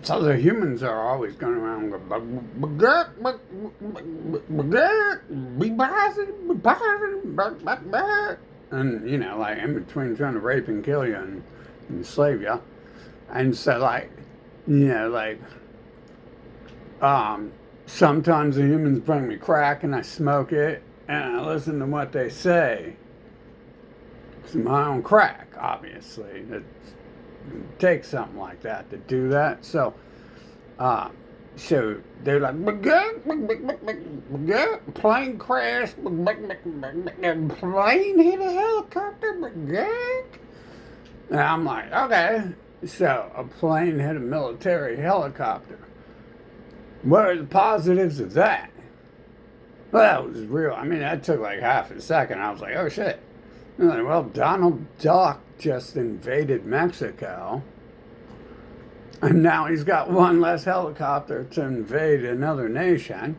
So the humans are always going around be positive, and like in between trying to rape and kill you and enslave you, and so like um, sometimes the humans bring me crack and I smoke it and I listen to what they say. It's my own crack, obviously. It takes something like that to do that. Uh, so they're like, plane crash, plane hit a helicopter, and I'm like, okay. So a plane hit a military helicopter. What are the positives of that? Well, that was real. I mean, that took like half a second. I was like, oh shit. And like, well, Donald Duck just invaded Mexico. And now he's got one less helicopter to invade another nation.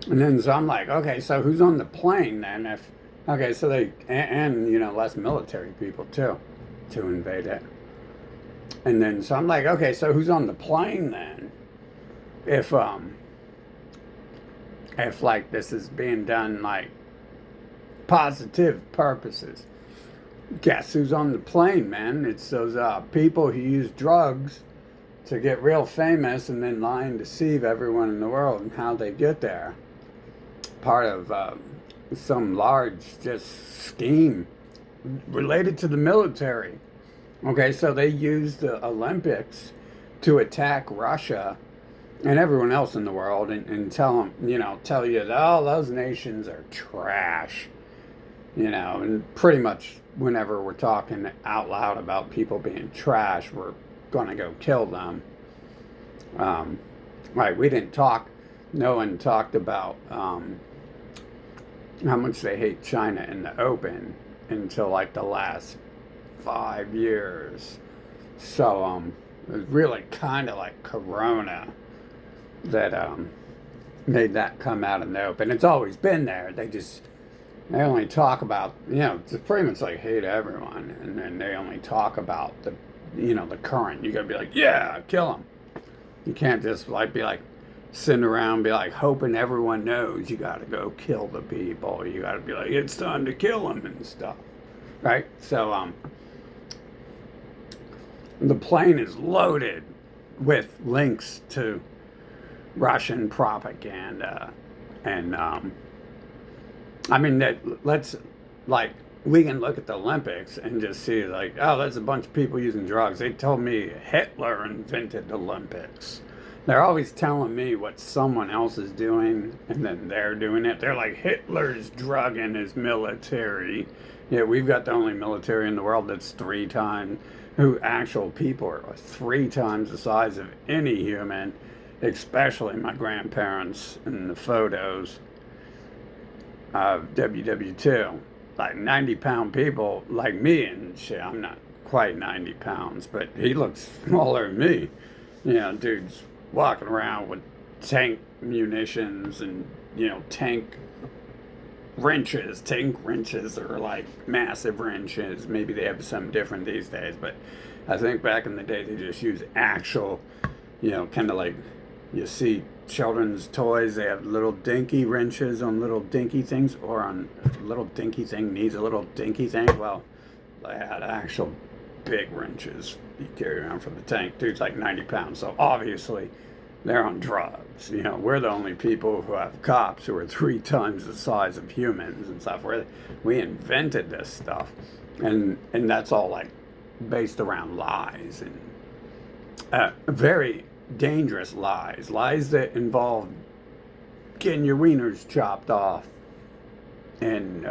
And then so I'm like, okay, so who's on the plane then? Okay, so and less military people too to invade it. And then so I'm like, okay, so who's on the plane then? If like this is being done like positive purposes. Guess who's on the plane, man? It's those people who use drugs to get real famous and then lie and deceive everyone in the world and how they get there. Part of some large just scheme related to the military. Okay, so they use the Olympics to attack Russia and everyone else in the world and tell them, tell you that all those nations are trash. And pretty much whenever we're talking out loud about people being trash, we're going to go kill them. Right, no one talked about how much they hate China in the open until like the last 5 years. So it was really kind of like Corona that made that come out in the open. It's always been there. They only talk about, it's pretty much like hate everyone, and then they only talk about the current. You gotta be like, yeah, kill them. You can't just like be like sitting around, be like hoping everyone knows. You gotta go kill the people. You gotta be like, it's time to kill them and stuff, right? So the plane is loaded with links to Russian propaganda, and I mean we can look at the Olympics and just see like, oh, there's a bunch of people using drugs. They told me Hitler invented the Olympics. They're always telling me what someone else is doing and then they're doing it. They're like, Hitler's drugging his military. Yeah, we've got the only military in the world that's who actual people are 3 times the size of any human, especially my grandparents in the photos of WW2. Like 90-pound people like me and shit. I'm not quite 90 pounds, but he looks smaller than me. Dude's walking around with tank munitions and, tank wrenches. Tank wrenches are like massive wrenches. Maybe they have something different these days, but I think back in the day they just used actual, kind of like you see children's toys. They have little dinky wrenches on little dinky things, or on a little dinky thing needs a little dinky thing. Well, they had actual big wrenches you carry around for the tank. Dude's like 90 pounds, so obviously they're on drugs. We're the only people who have cops who are 3 times the size of humans and stuff. We invented this stuff, and that's all like based around lies and very dangerous lies that involve getting your wieners chopped off and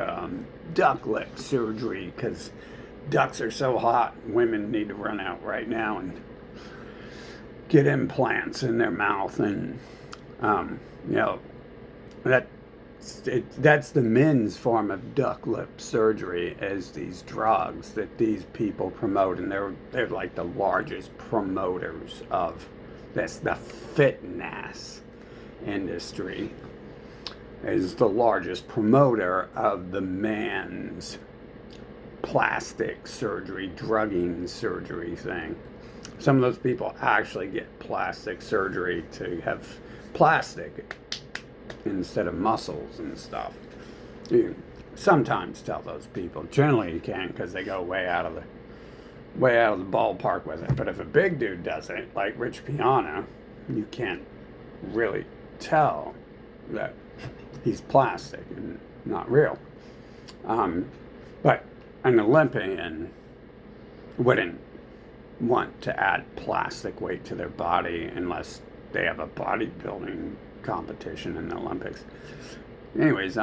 duck lip surgery because ducks are so hot. Women need to run out right now and get implants in their mouth, and that's the men's form of duck lip surgery, as these drugs that these people promote, and they're like the largest promoters of this. The fitness industry is the largest promoter of the man's plastic surgery, drugging surgery thing. Some of those people actually get plastic surgery to have plastic instead of muscles and stuff. You sometimes tell those people. Generally, you can't because they go way out of the ballpark with it. But if a big dude does it, like Rich Piana, you can't really tell that he's plastic and not real. But an Olympian wouldn't want to add plastic weight to their body unless they have a bodybuilding competition in the Olympics. Anyways,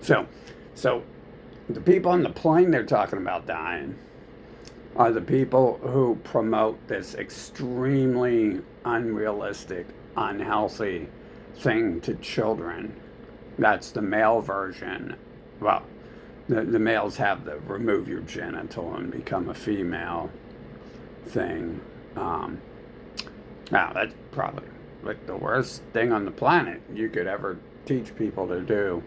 so the people on the plane they're talking about dying are the people who promote this extremely unrealistic, unhealthy thing to children. That's the male version. Well, the males have the remove your genital and become a female thing. Now, that's probably like the worst thing on the planet you could ever teach people to do.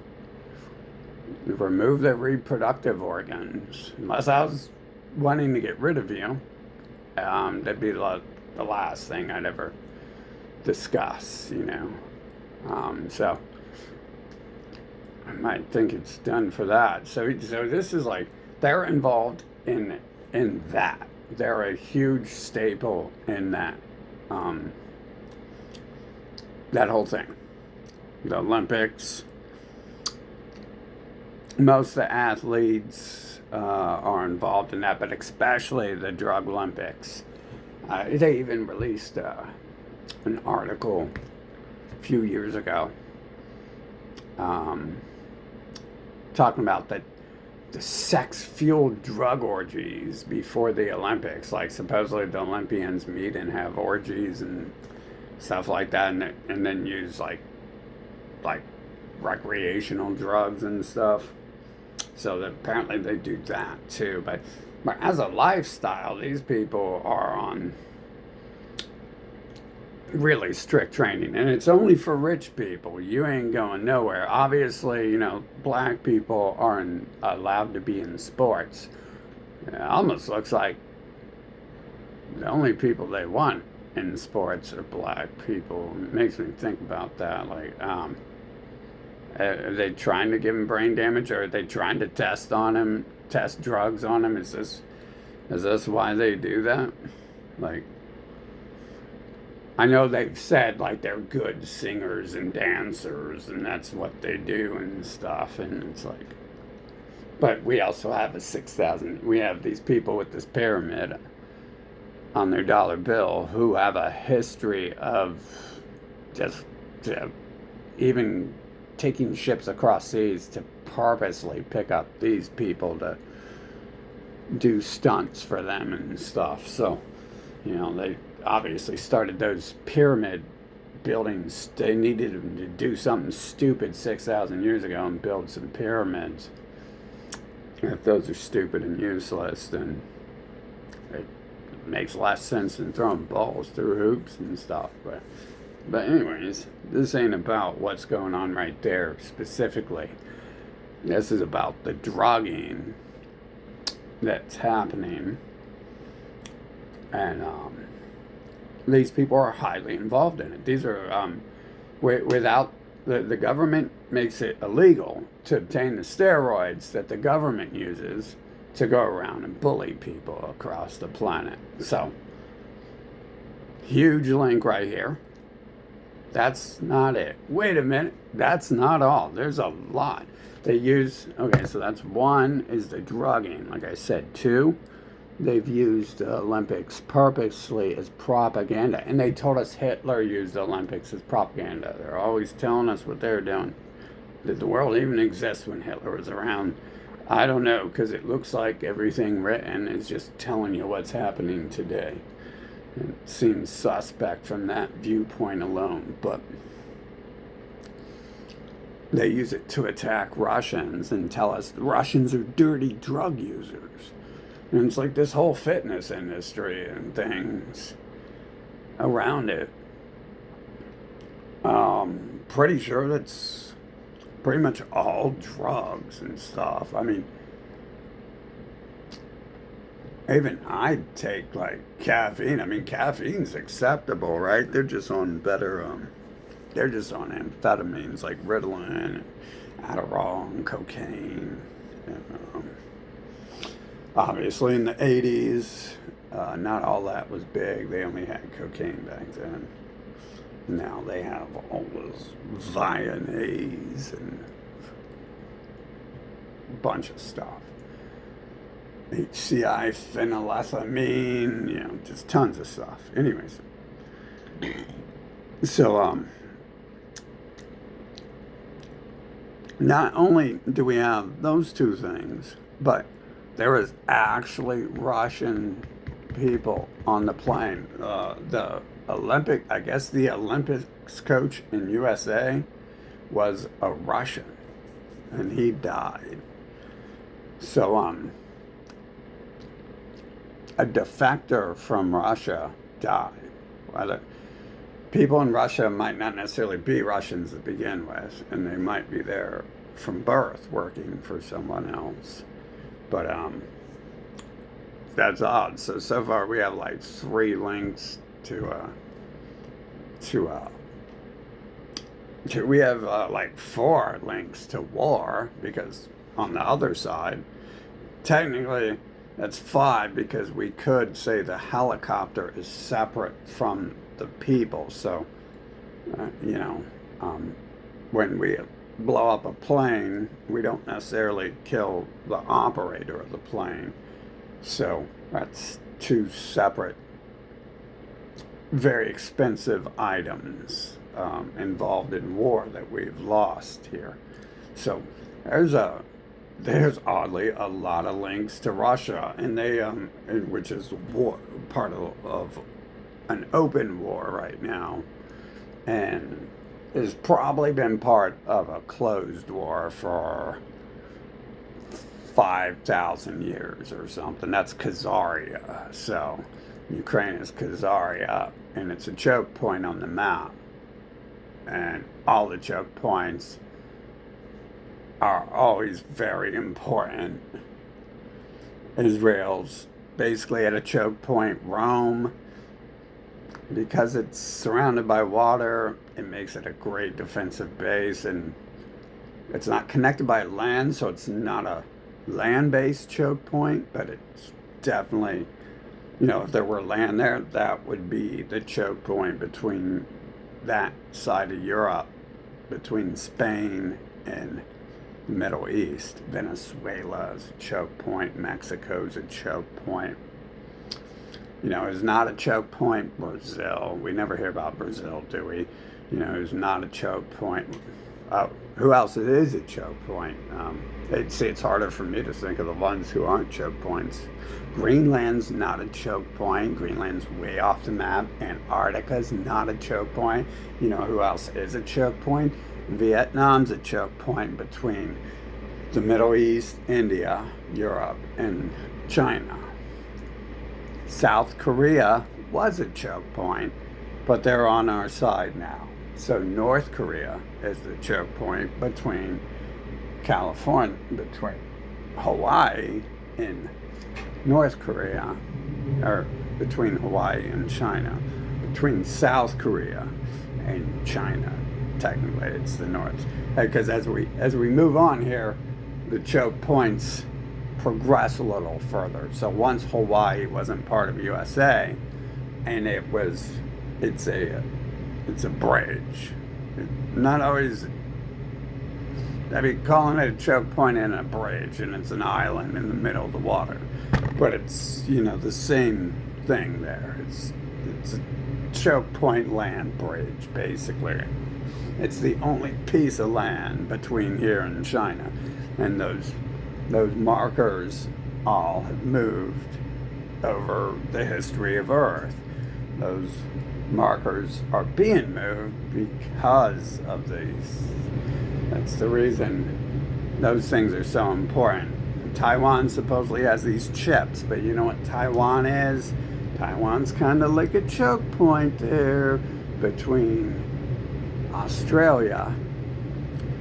Remove their reproductive organs. Unless I was wanting to get rid of you, that'd be the last thing I'd ever discuss, you know. So I might think it's done for that. So this is like they're involved in that. They're a huge staple in that that whole thing. The Olympics. Most of the athletes are involved in that, but especially the drug Olympics. They even released an article a few years ago talking about the sex-fueled drug orgies before the Olympics. Like supposedly the Olympians meet and have orgies and stuff like that, and then use like recreational drugs and stuff. So that apparently they do that too. But as a lifestyle, these people are on really strict training, and it's only for rich people. You ain't going nowhere. Obviously, you know, black people aren't allowed to be in sports. It almost looks like the only people they want in sports are black people. It makes me think about that. Like, are they trying to give him brain damage, or are they trying to test drugs on him? Is this why they do that? Like, I know they've said like they're good singers and dancers and that's what they do and stuff, and it's like, but we also have we have these people with this pyramid on their dollar bill who have a history of just even taking ships across seas to purposely pick up these people to do stunts for them and stuff. So, you know, they obviously started those pyramid buildings. They needed them to do something stupid 6,000 years ago and build some pyramids. If those are stupid and useless, then it makes less sense than throwing balls through hoops and stuff. But anyways, this ain't about what's going on right there specifically. This is about the drugging that's happening. And these people are highly involved in it. These are, without, the government makes it illegal to obtain the steroids that the government uses to go around and bully people across the planet. So, huge link right here. That's not it. Wait a minute. That's not all. There's a lot. They use, okay, so that's one is the drugging. Like I said, two, they've used the Olympics purposely as propaganda. And they told us Hitler used the Olympics as propaganda. They're always telling us what they're doing. Did the world even exist when Hitler was around? I don't know, because it looks like everything written is just telling you what's happening today. It seems suspect from that viewpoint alone, but they use it to attack Russians and tell us the Russians are dirty drug users. And it's like this whole fitness industry and things around it. Pretty sure that's pretty much all drugs and stuff. I mean, Even I'd take like caffeine. I mean, caffeine's acceptable, right? They're just on better, they're just on amphetamines like Ritalin, and Adderall, and cocaine. And, obviously, in the 80s, not all that was big. They only had cocaine back then. Now they have all this Viennese and a bunch of stuff. HCI, phenylethylamine, just tons of stuff. Anyways, so not only do we have those two things, but there was actually Russian people on the plane. I guess the Olympics coach in USA was a Russian, and he died. So, a defector from Russia died. Well, people in Russia might not necessarily be Russians to begin with, and they might be there from birth working for someone else. But that's odd. So far we have like 3 links we have like 4 links to war, because on the other side, technically that's 5, because we could say the helicopter is separate from the people. So, when we blow up a plane, we don't necessarily kill the operator of the plane. So that's 2 separate, very expensive items involved in war that we've lost here. So there's oddly a lot of links to Russia, and which is part of an open war right now, and has probably been part of a closed war for 5,000 years or something. That's Khazaria. So Ukraine is Khazaria, and it's a choke point on the map. And all the choke points are always very important. Israel's basically at a choke point. Rome, because it's surrounded by water, it makes it a great defensive base, and it's not connected by land, so it's not a land-based choke point, but it's definitely, if there were land there, that would be the choke point between that side of Europe, between Spain and the Middle East. Venezuela is a choke point. Mexico is a choke point. Is not a choke point. Brazil. We never hear about Brazil, do we? Is not a choke point. Who else is a choke point? It's harder for me to think of the ones who aren't choke points. Greenland's not a choke point. Greenland's way off the map. Antarctica's not a choke point. Who else is a choke point? Vietnam's a choke point between the Middle East, India, Europe, and China. South Korea was a choke point, but they're on our side now. So North Korea is the choke point between between Hawaii and North Korea, or between Hawaii and China, between South Korea and China. Technically, it's the North, because as we move on here, the choke points progress a little further. So once Hawaii wasn't part of USA, and it's a bridge. Not always. Calling it a choke point and a bridge, and it's an island in the middle of the water, but it's the same thing there. It's a choke point land bridge, basically. It's the only piece of land between here and China, and those markers all have moved over the history of Earth. Those markers are being moved because of these. That's the reason those things are so important. Taiwan supposedly has these chips, but you know what Taiwan is? Taiwan's kind of like a choke point there between Australia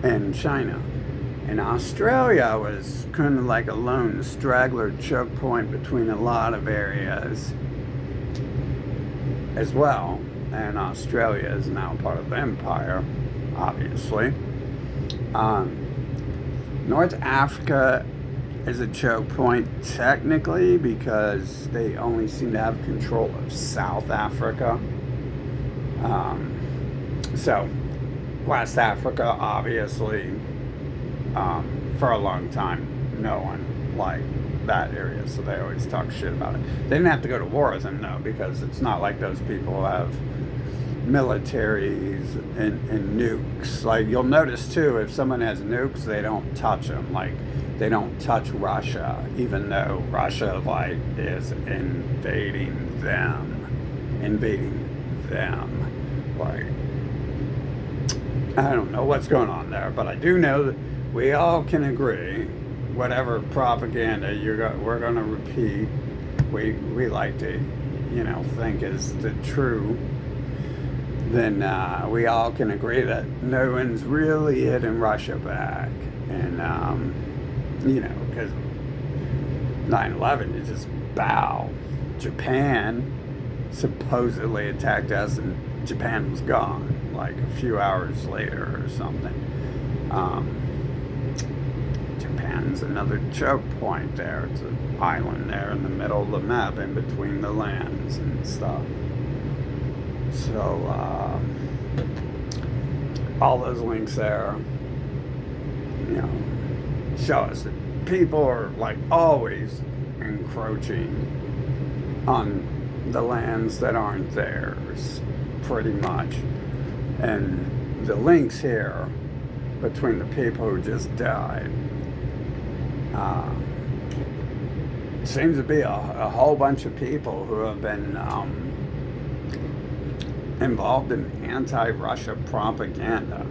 and China. And Australia was kind of like a lone straggler choke point between a lot of areas as well. And Australia is now part of the empire, obviously. Um, North Africa is a choke point technically because they only seem to have control of South Africa. So West Africa, obviously, for a long time, no one liked that area, so they always talk shit about it. They didn't have to go to war with them, though, because it's not like those people have militaries and nukes. Like, you'll notice, too, if someone has nukes, they don't touch them. Like, they don't touch Russia, even though Russia, like, is invading them. Like, I don't know what's going on there, but I do know that we all can agree, whatever propaganda we're going to repeat, we like to, think is the true, then we all can agree that no one's really hitting Russia back. And, because 9/11, you just bow. Japan supposedly attacked us and Japan was gone like a few hours later or something. Japan's another choke point there. It's an island there in the middle of the map in between the lands and stuff. So all those links there, show us that people are like always encroaching on the lands that aren't theirs, pretty much. And the links here between the people who just died seems to be a whole bunch of people who have been involved in anti-Russia propaganda.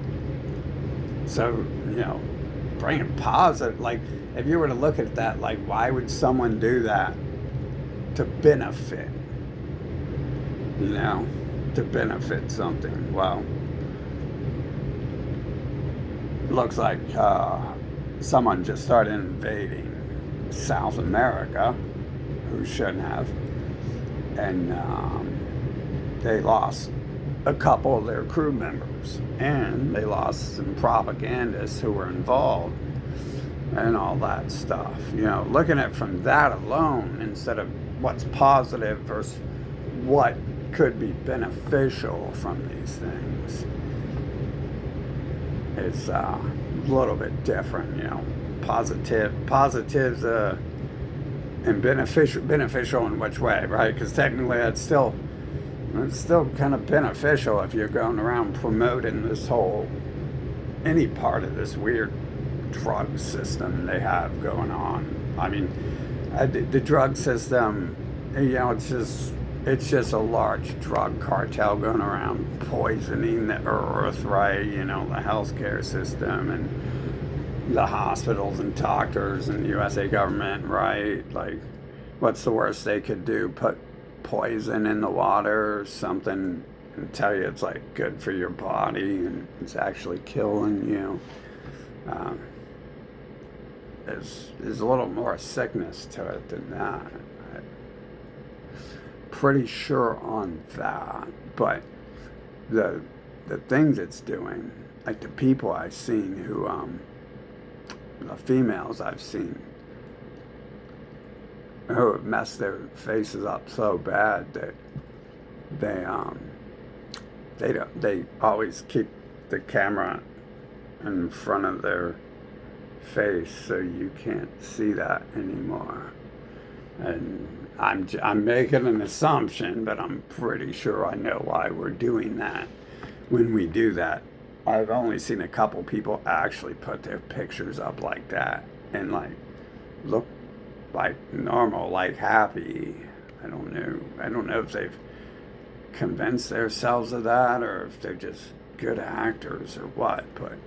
So, bringing positive, like, if you were to look at that, like, why would someone do that to benefit? To benefit something. Well, looks like someone just started invading South America, who shouldn't have, and they lost a couple of their crew members, and they lost some propagandists who were involved, and all that stuff. Looking at it from that alone, instead of what's positive versus what could be beneficial from these things, it's a little bit different. Positives and beneficial in which way, right? Because technically it's still kind of beneficial if you're going around promoting any part of this weird drug system they have going on. I mean, the drug system, it's just a large drug cartel going around poisoning the earth, right? The healthcare system and the hospitals and doctors and the USA government, right? Like, what's the worst they could do? Put poison in the water or something and tell you it's like good for your body and it's actually killing you. There's a little more sickness to it than that. I'm pretty sure on that. But the things it's doing, like the people I've seen who the females I've seen who have messed their faces up so bad that they always keep the camera in front of their face so you can't see that anymore. And I'm making an assumption, but I'm pretty sure I know why we're doing that when we do that. I've only seen a couple people actually put their pictures up like that and like look like normal, like happy. I don't know if they've convinced themselves of that or if they're just good actors or what, but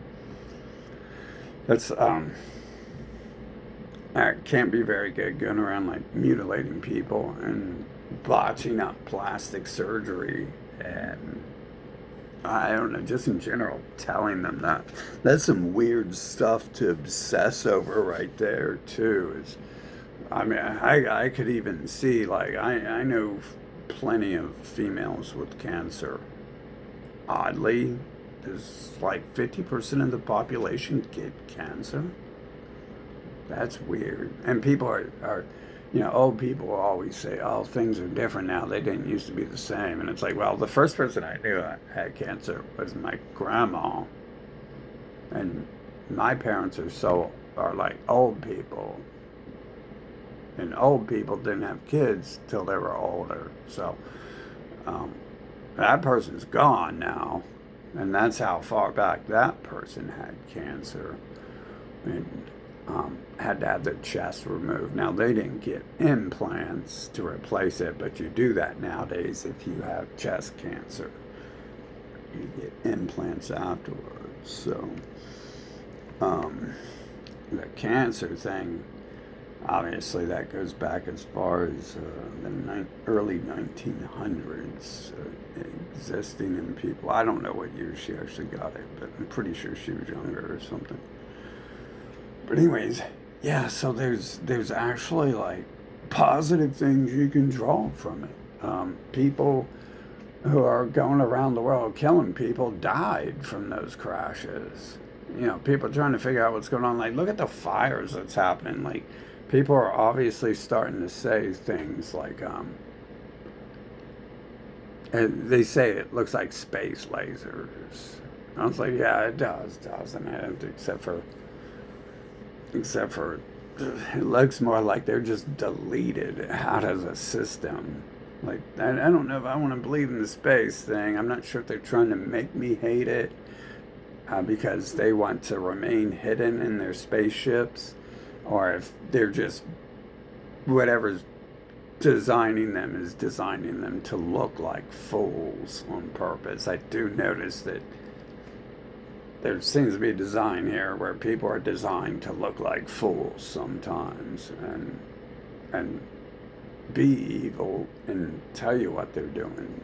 that's that can't be very good going around like mutilating people and botching up plastic surgery and I don't know, just in general, telling them that. That's some weird stuff to obsess over right there, too. Is I mean, I could even see, like, I know plenty of females with cancer. Oddly, there's like 50% of the population get cancer. That's weird. And people are, old people always say, oh, things are different now. They didn't used to be the same. And it's like, well, the first person I knew had cancer was my grandma. And my parents are like old people. And old people didn't have kids till they were older. So um, that person's gone now. And that's how far back that person had cancer. And had to have their chest removed. Now, they didn't get implants to replace it, but you do that nowadays if you have chest cancer. You get implants afterwards. So, the cancer thing, obviously, that goes back as far as the early 1900s, existing in people. I don't know what year she actually got it, but I'm pretty sure she was younger or something. But anyways, yeah, so there's actually like positive things you can draw from it. People who are going around the world killing people died from those crashes. People trying to figure out what's going on. Like, look at the fires that's happening. Like, people are obviously starting to say things like, and they say it looks like space lasers. I was like, yeah, it does, doesn't it? Except for it looks more like they're just deleted out of the system. Like, I don't know if I want to believe in the space thing. I'm not sure if they're trying to make me hate it because they want to remain hidden in their spaceships, or if they're just whatever's designing them is designing them to look like fools on purpose. I do notice that there seems to be a design here where people are designed to look like fools sometimes and be evil and tell you what they're doing.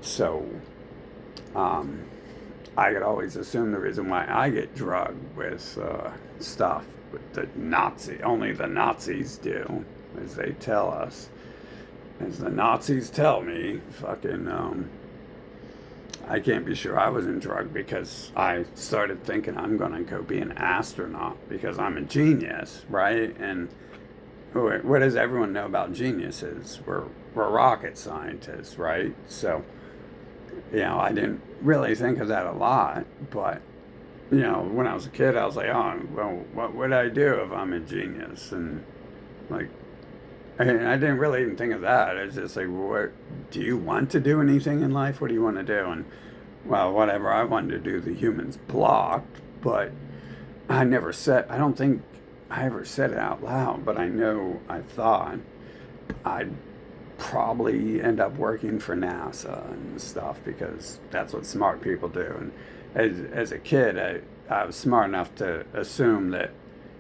So I could always assume the reason why I get drugged with stuff with only the Nazis do, as they tell us. As the Nazis tell me, I can't be sure I wasn't drugged because I started thinking I'm going to go be an astronaut because I'm a genius, right? And what does everyone know about geniuses? We're rocket scientists, right? So, I didn't really think of that a lot, but, when I was a kid, I was like, oh, well, what would I do if I'm a genius? And, like, and I didn't really even think of that. It's just like, what do you want to do anything in life? What do you want to do? And well, whatever I wanted to do, the humans blocked. But I don't think I ever said it out loud. But I know I thought I'd probably end up working for NASA and stuff because that's what smart people do. And as a kid, I was smart enough to assume that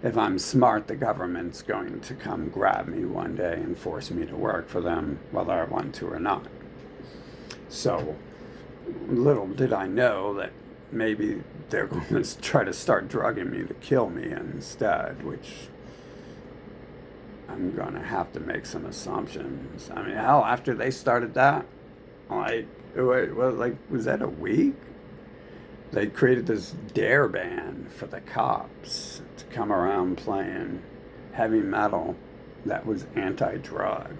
if I'm smart, the government's going to come grab me one day and force me to work for them, whether I want to or not. So, little did I know that maybe they're going to try to start drugging me to kill me instead, which I'm going to have to make some assumptions. I mean, hell, after they started that, was that a week? They created this dare band for the cops to come around playing heavy metal that was anti-drug.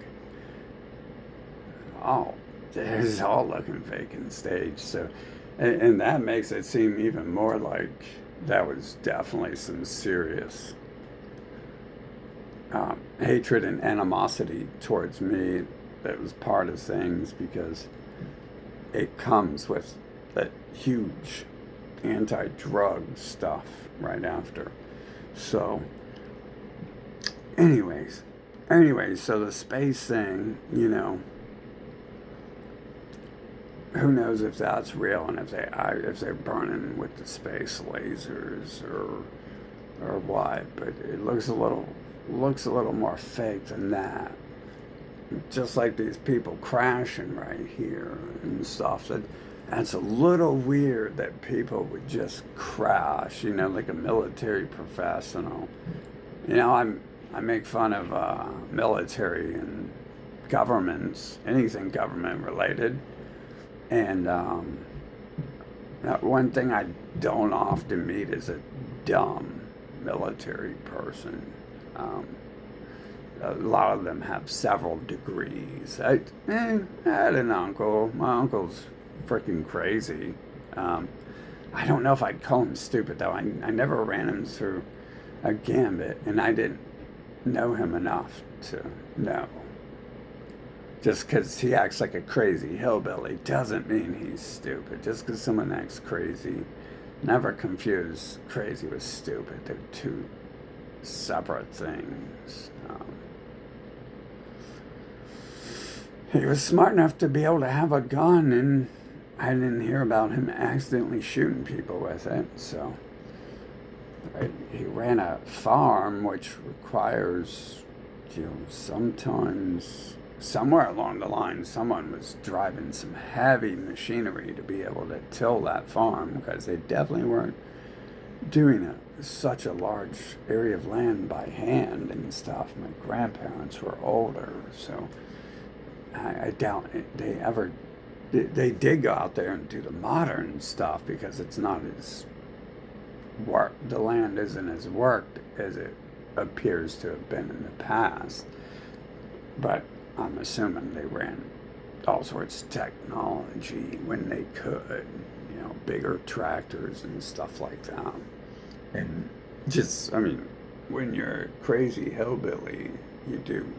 Oh, it's all looking fake and staged. So, and that makes it seem even more like that was definitely some serious hatred and animosity towards me that was part of things because it comes with that huge anti-drug stuff right after. So anyways, so the space thing, who knows if that's real and if they're burning with the space lasers or what, but it looks a little more fake than that. Just like these people crashing right here and stuff. That That's a little weird that people would just crash, like a military professional. I make fun of military and governments, anything government related, and one thing I don't often meet is a dumb military person. Um, a lot of them have several degrees. I had an uncle. My uncle's freaking crazy. Um, I don't know if I'd call him stupid, though. I never ran him through a gambit, and I didn't know him enough to know. Just because he acts like a crazy hillbilly doesn't mean he's stupid. Just because someone acts crazy, never confuse crazy with stupid. They're two separate things. He was smart enough to be able to have a gun, and I didn't hear about him accidentally shooting people with it. So he ran a farm, which requires, sometimes somewhere along the line, someone was driving some heavy machinery to be able to till that farm, because they definitely weren't doing such a large area of land by hand and stuff. My grandparents were older, so I doubt they ever. They did go out there and do the modern stuff, because it's not as work. The land isn't as worked as it appears to have been in the past. But I'm assuming they ran all sorts of technology when they could, bigger tractors and stuff like that. And when you're a crazy hillbilly, you do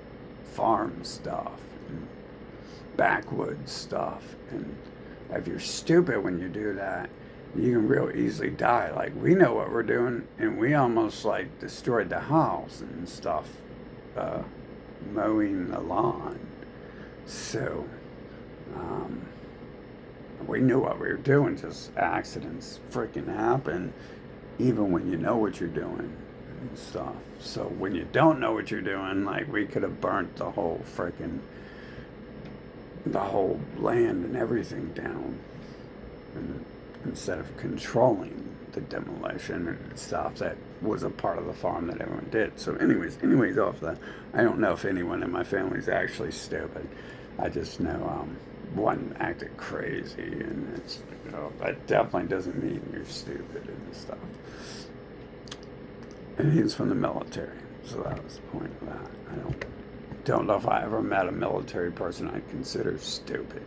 farm stuff and backwoods stuff. And if you're stupid when you do that, you can real easily die. Like, we know what we're doing, and we almost destroyed the house and stuff, mowing the lawn. So, we knew what we were doing, just accidents freaking happen, even when you know what you're doing and stuff. So when you don't know what you're doing, we could have burnt the whole land and everything down, and instead of controlling the demolition and stuff that was a part of the farm that everyone did. So anyways, off that, I don't know if anyone in my family is actually stupid. I just know one acted crazy, and it's, that definitely doesn't mean you're stupid and stuff. And he's from the military, so that was the point of that. I don't know if I ever met a military person I'd consider stupid.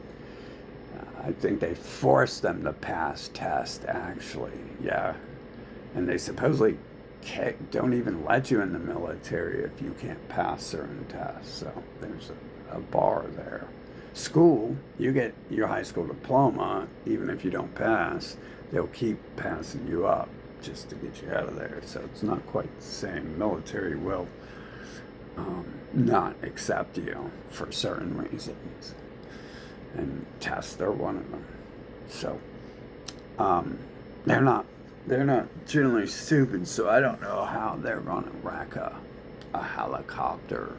I think they force them to pass tests, actually. Yeah. And they supposedly don't even let you in the military if you can't pass certain tests. So there's a bar there. School, you get your high school diploma, even if you don't pass, they'll keep passing you up just to get you out of there. So it's not quite the same. Military will not accept you for certain reasons. And tests are one of them. So they're not generally stupid, so I don't know how they're going to wreck a helicopter,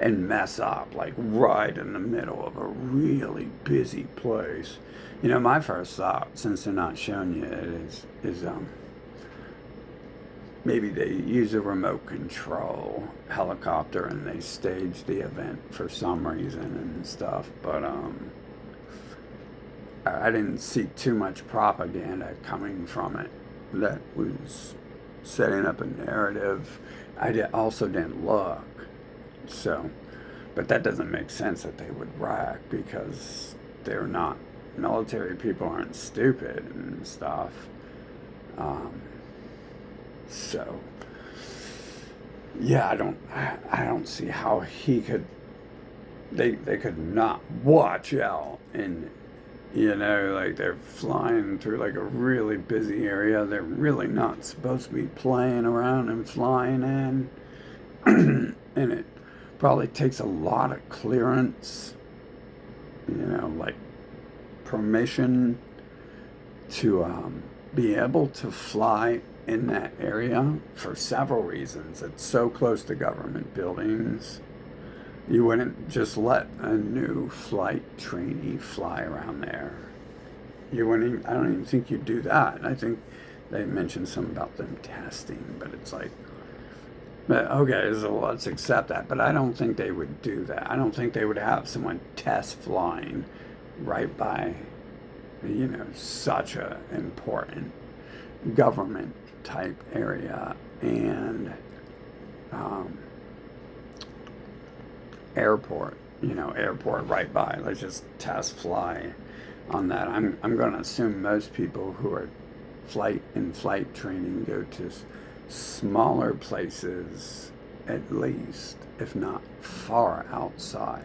and mess up right in the middle of a really busy place. My first thought, since they're not showing you it, is maybe they use a remote control helicopter and they stage the event for some reason and stuff. But I didn't see too much propaganda coming from it that was setting up a narrative. Also didn't look. So, but that doesn't make sense that they would wreck, because they're not. Military people aren't stupid and stuff. So, yeah, I don't see how they could not watch out, and they're flying through a really busy area. They're really not supposed to be playing around and flying in. And it probably takes a lot of clearance, permission to be able to fly in that area for several reasons. It's so close to government buildings. You wouldn't just let a new flight trainee fly around there. You wouldn't even, I don't even think you'd do that. I think they mentioned something about them testing, but it's like, but okay, so let's accept that. But I don't think they would do that. I don't think they would have someone test flying right by, such a important government type area and um, airport. Airport right by. Let's just test fly on that. I'm going to assume most people who are flight training go to smaller places at least, if not far outside.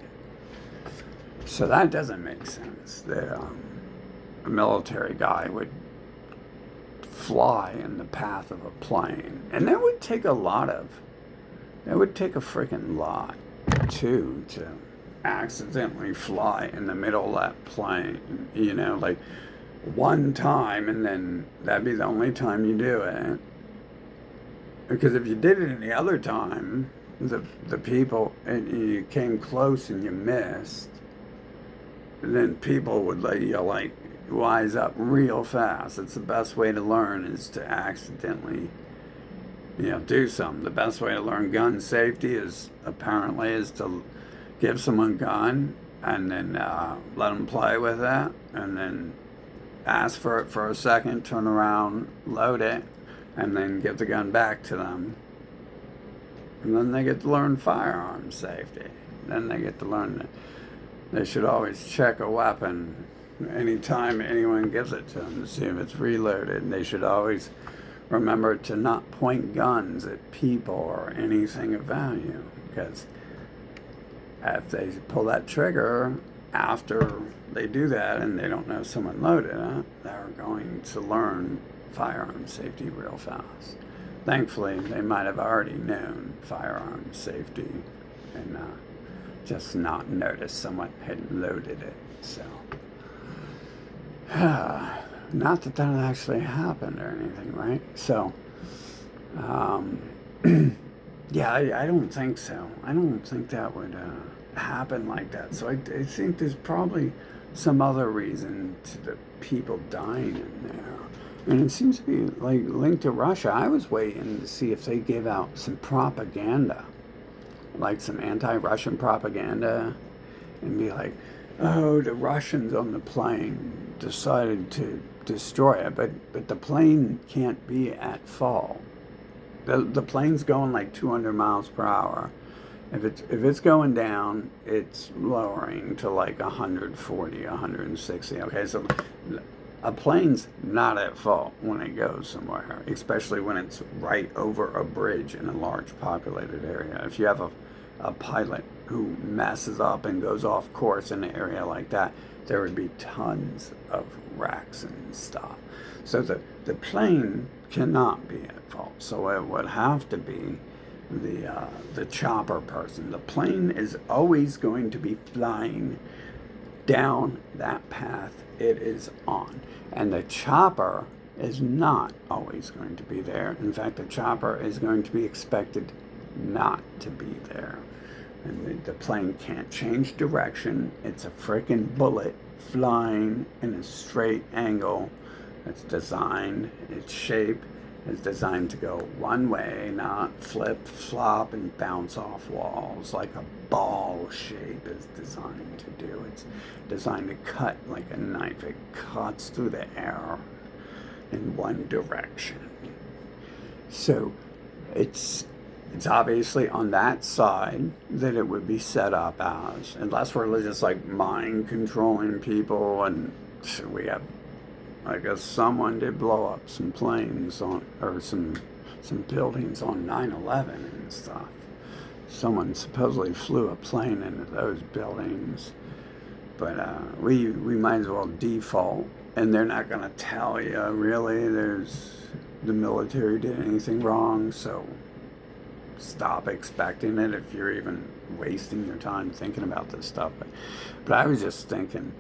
So that doesn't make sense that a military guy would fly in the path of a plane. And that would take a freaking lot too to accidentally fly in the middle of that plane, like one time, and then that'd be the only time you do it. Because if you did it any other time, the people, and you came close and you missed, then people would let you like wise up real fast. It's the best way to learn is to accidentally, do something. The best way to learn gun safety is to give someone a gun and then let them play with it, and then ask for it for a second, turn around, load it, and then give the gun back to them. And then they get to learn firearm safety. Then they get to learn that they should always check a weapon anytime anyone gives it to them to see if it's reloaded. And they should always remember to not point guns at people or anything of value, because if they pull that trigger after they do that and they don't know someone loaded it, they're going to learn firearm safety real fast. Thankfully, they might have already known firearm safety and just not noticed someone had loaded it. So, not that actually happened or anything, right? So, yeah, I don't think so. I don't think that would happen like that. So I think there's probably some other reason to the people dying in there. And it seems to be like linked to Russia. I was waiting to see if they give out some propaganda, like some anti-Russian propaganda, and be like, oh, the Russians on the plane decided to destroy it, but the plane can't be at fault. The plane's going like 200 miles per hour. If it's going down, it's lowering to like 140, 160. Okay, so a plane's not at fault when it goes somewhere, especially when it's right over a bridge in a large populated area. If you have a pilot who messes up and goes off course in an area like that, there would be tons of wrecks and stuff. So the plane cannot be at fault. So it would have to be the chopper person. The plane is always going to be flying down that path it is on. And the chopper is not always going to be there. In fact, the chopper is going to be expected not to be there. And the plane can't change direction. It's a freaking bullet flying in a straight angle. It's designed, its shape is designed to go one way, not flip, flop, and bounce off walls like a ball shape is designed to do. It's designed to cut like a knife. It cuts through the air in one direction. So it's obviously on that side that it would be set up as, unless we're just like mind controlling people, and we have, I guess someone did blow up some planes on, or some buildings on 9/11 and stuff. Someone supposedly flew a plane into those buildings, but we might as well default, and they're not going to tell you really the military did anything wrong, so stop expecting it if you're even wasting your time thinking about this stuff. But I was just thinking,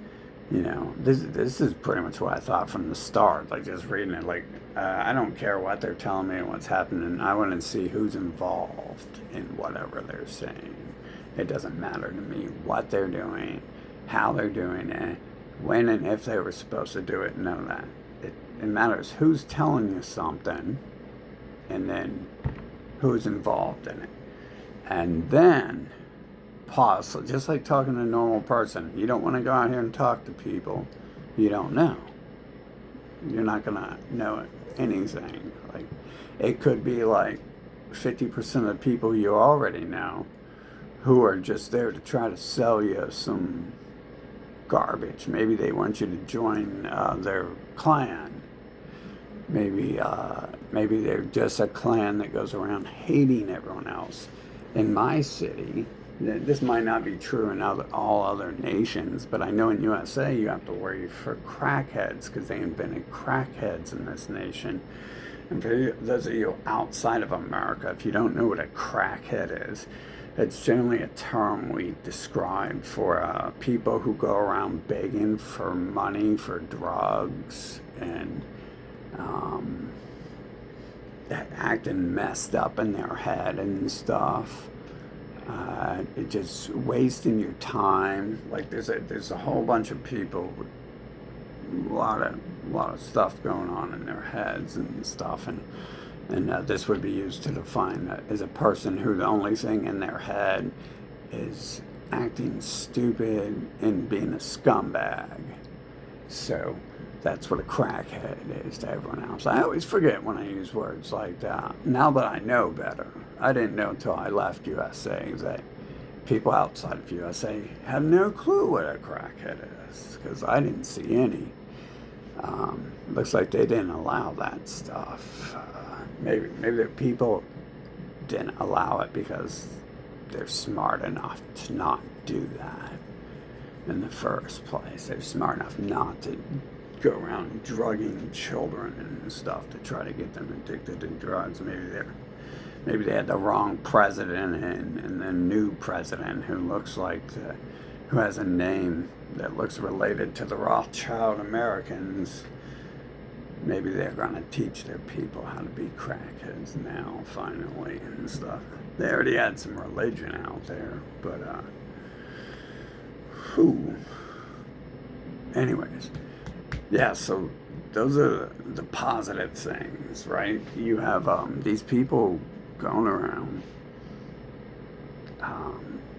this is pretty much what I thought from the start, like just reading it, like I don't care what they're telling me and what's happening. I want to see who's involved in whatever they're saying. It doesn't matter to me what they're doing, how they're doing it, when and if they were supposed to do it, none of that. It matters who's telling you something and then who's involved in it. And then pause. So just like talking to a normal person, you don't want to go out here and talk to people you don't know. You're not going to know anything. Like, it could be like 50% of the people you already know who are just there to try to sell you some garbage. Maybe they want you to join their clan. Maybe they're just a clan that goes around hating everyone else. In my city, this might not be true in all other nations, but I know in USA you have to worry for crackheads because they invented crackheads in this nation. And for those of you outside of America, if you don't know what a crackhead is, it's generally a term we describe for people who go around begging for money for drugs and acting messed up in their head and stuff. It just wasting your time. Like there's a whole bunch of people with a lot of stuff going on in their heads and stuff, and this would be used to define that as a person who the only thing in their head is acting stupid and being a scumbag. So that's what a crackhead is to everyone else. I always forget when I use words like that. Now that I know better, I didn't know until I left USA that people outside of USA have no clue what a crackhead is, because I didn't see any. Looks like they didn't allow that stuff. Maybe the people didn't allow it because they're smart enough to not do that in the first place. They're smart enough not to go around drugging children and stuff to try to get them addicted to drugs. Maybe they had the wrong president and the new president who has a name that looks related to the Rothschild Americans. Maybe they're going to teach their people how to be crackheads now, finally, and stuff. They already had some religion out there, but, anyways, yeah, so those are the positive things, right? You have these people going around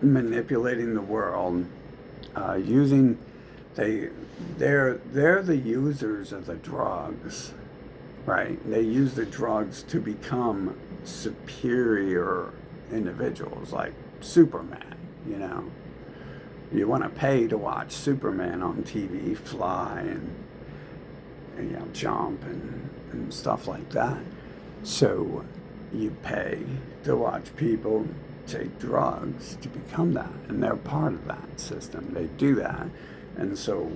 manipulating the world, they're the users of the drugs, right? They use the drugs to become superior individuals, like Superman, you know. You want to pay to watch Superman on TV fly and jump and stuff like that. So you pay to watch people take drugs to become that, and they're part of that system. They do that, and so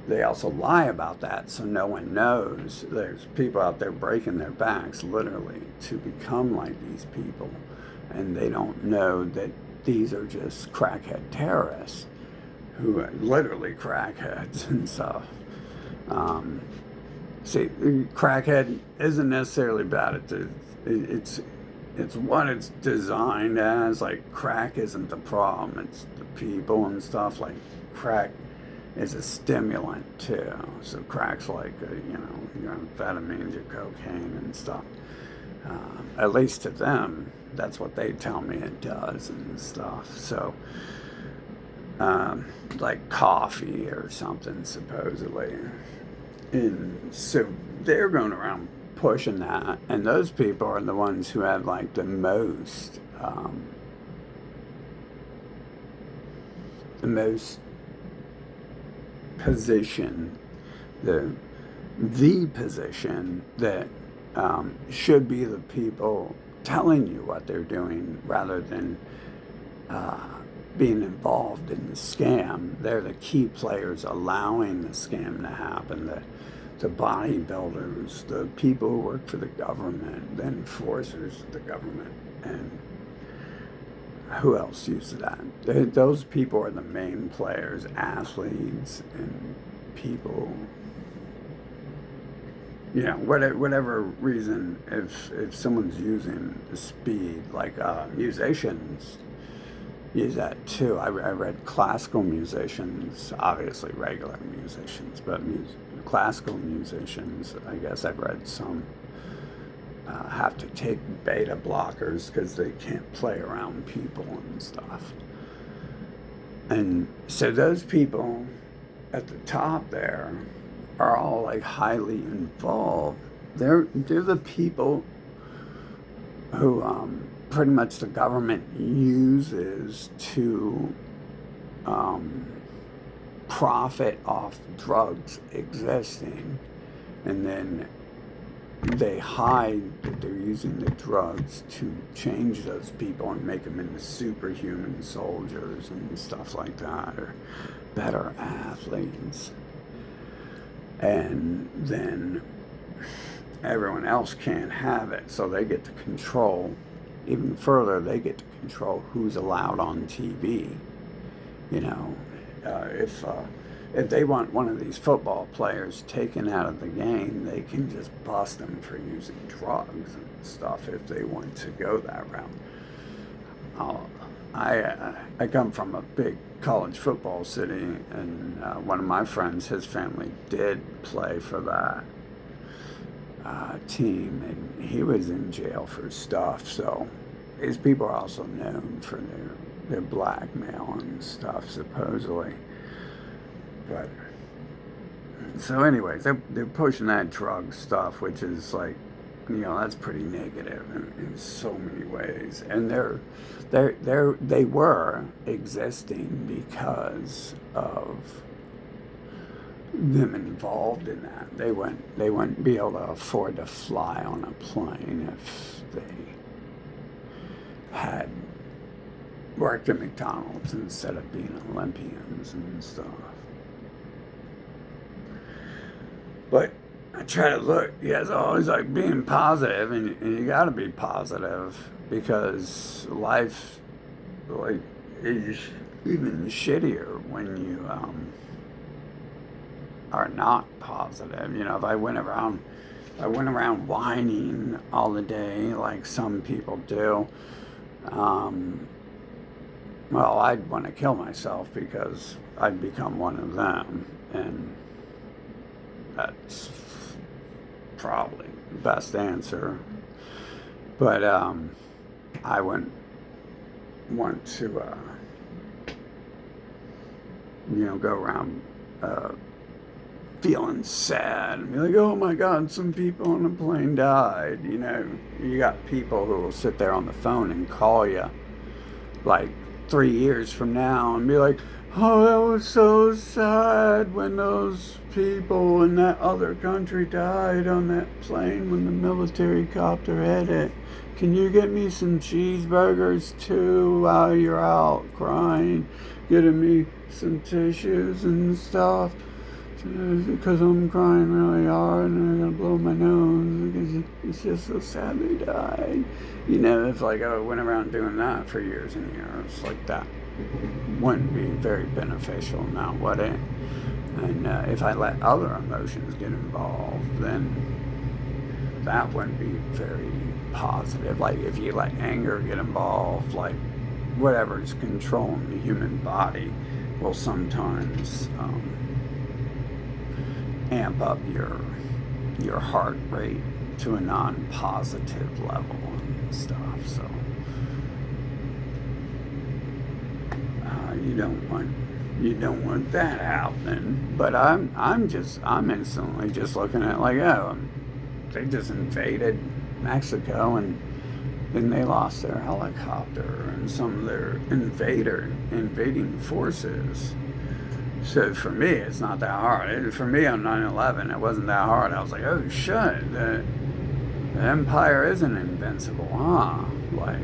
they also lie about that, so no one knows. There's people out there breaking their backs literally to become like these people, and they don't know that these are just crackhead terrorists who are literally crackheads and stuff. See, crackhead isn't necessarily bad. It's what it's designed as. Like, crack isn't the problem. It's the people and stuff. Like, crack is a stimulant too. So crack's like, your amphetamines, your cocaine and stuff. At least to them, that's what they tell me it does and stuff. So, like coffee or something, supposedly. And so they're going around pushing that, and those people are the ones who have like the most position, the position that should be the people telling you what they're doing rather than being involved in the scam. They're the key players allowing the scam to happen. The bodybuilders, the people who work for the government, the enforcers of the government, and who else uses that? Those people are the main players, athletes and people. Whatever reason, if someone's using the speed, like musicians, use that too. I read classical musicians, obviously regular musicians, but classical musicians, I guess I've read some, have to take beta blockers because they can't play around people and stuff. And so those people at the top there are all like highly involved. They're the people who pretty much the government uses to profit off drugs existing, and then they hide that they're using the drugs to change those people and make them into superhuman soldiers and stuff like that, or better athletes. And then everyone else can't have it, so they get to control, even further, they get to control who's allowed on TV. You know, if they want one of these football players taken out of the game, they can just bust them for using drugs and stuff if they want to go that route. I come from a big college football city, and one of my friends, his family did play for that team, and he was in jail for stuff. So these people are also known for their blackmail and stuff, supposedly. But so anyways, they're pushing that drug stuff, which is like, you know, that's pretty negative in so many ways. And they were existing because of them involved in that. They wouldn't be able to afford to fly on a plane if they had worked at McDonald's instead of being Olympians and stuff. But I try to look, yeah, it's always like being positive, and you got to be positive, because life, like, is even shittier when you are not positive. You know, if I went around whining all the day like some people do, well, I'd want to kill myself because I'd become one of them, and that's probably the best answer. But I wouldn't want to, you know, go around feeling sad and be like, oh my God, some people on a plane died. You know, you got people who will sit there on the phone and call you like 3 years from now and be like, oh, that was so sad when those people in that other country died on that plane when the military copter hit it. Can you get me some cheeseburgers too while you're out crying, getting me some tissues and stuff? Because I'm crying really hard and I'm going to blow my nose because it's just so sad they died. You know, it's like I went around doing that for years and years. Like that wouldn't be very beneficial now, would it? And if I let other emotions get involved, then that wouldn't be very positive. Like if you let anger get involved, like whatever's controlling the human body will sometimes amp up your heart rate to a non-positive level and stuff. So you don't want that happening. But I'm instantly just looking at like, oh, they just invaded Mexico and then they lost their helicopter and some of their invading forces. So for me, it's not that hard. For me on 9/11, it wasn't that hard. I was like, oh shit, the empire isn't invincible, huh? Like,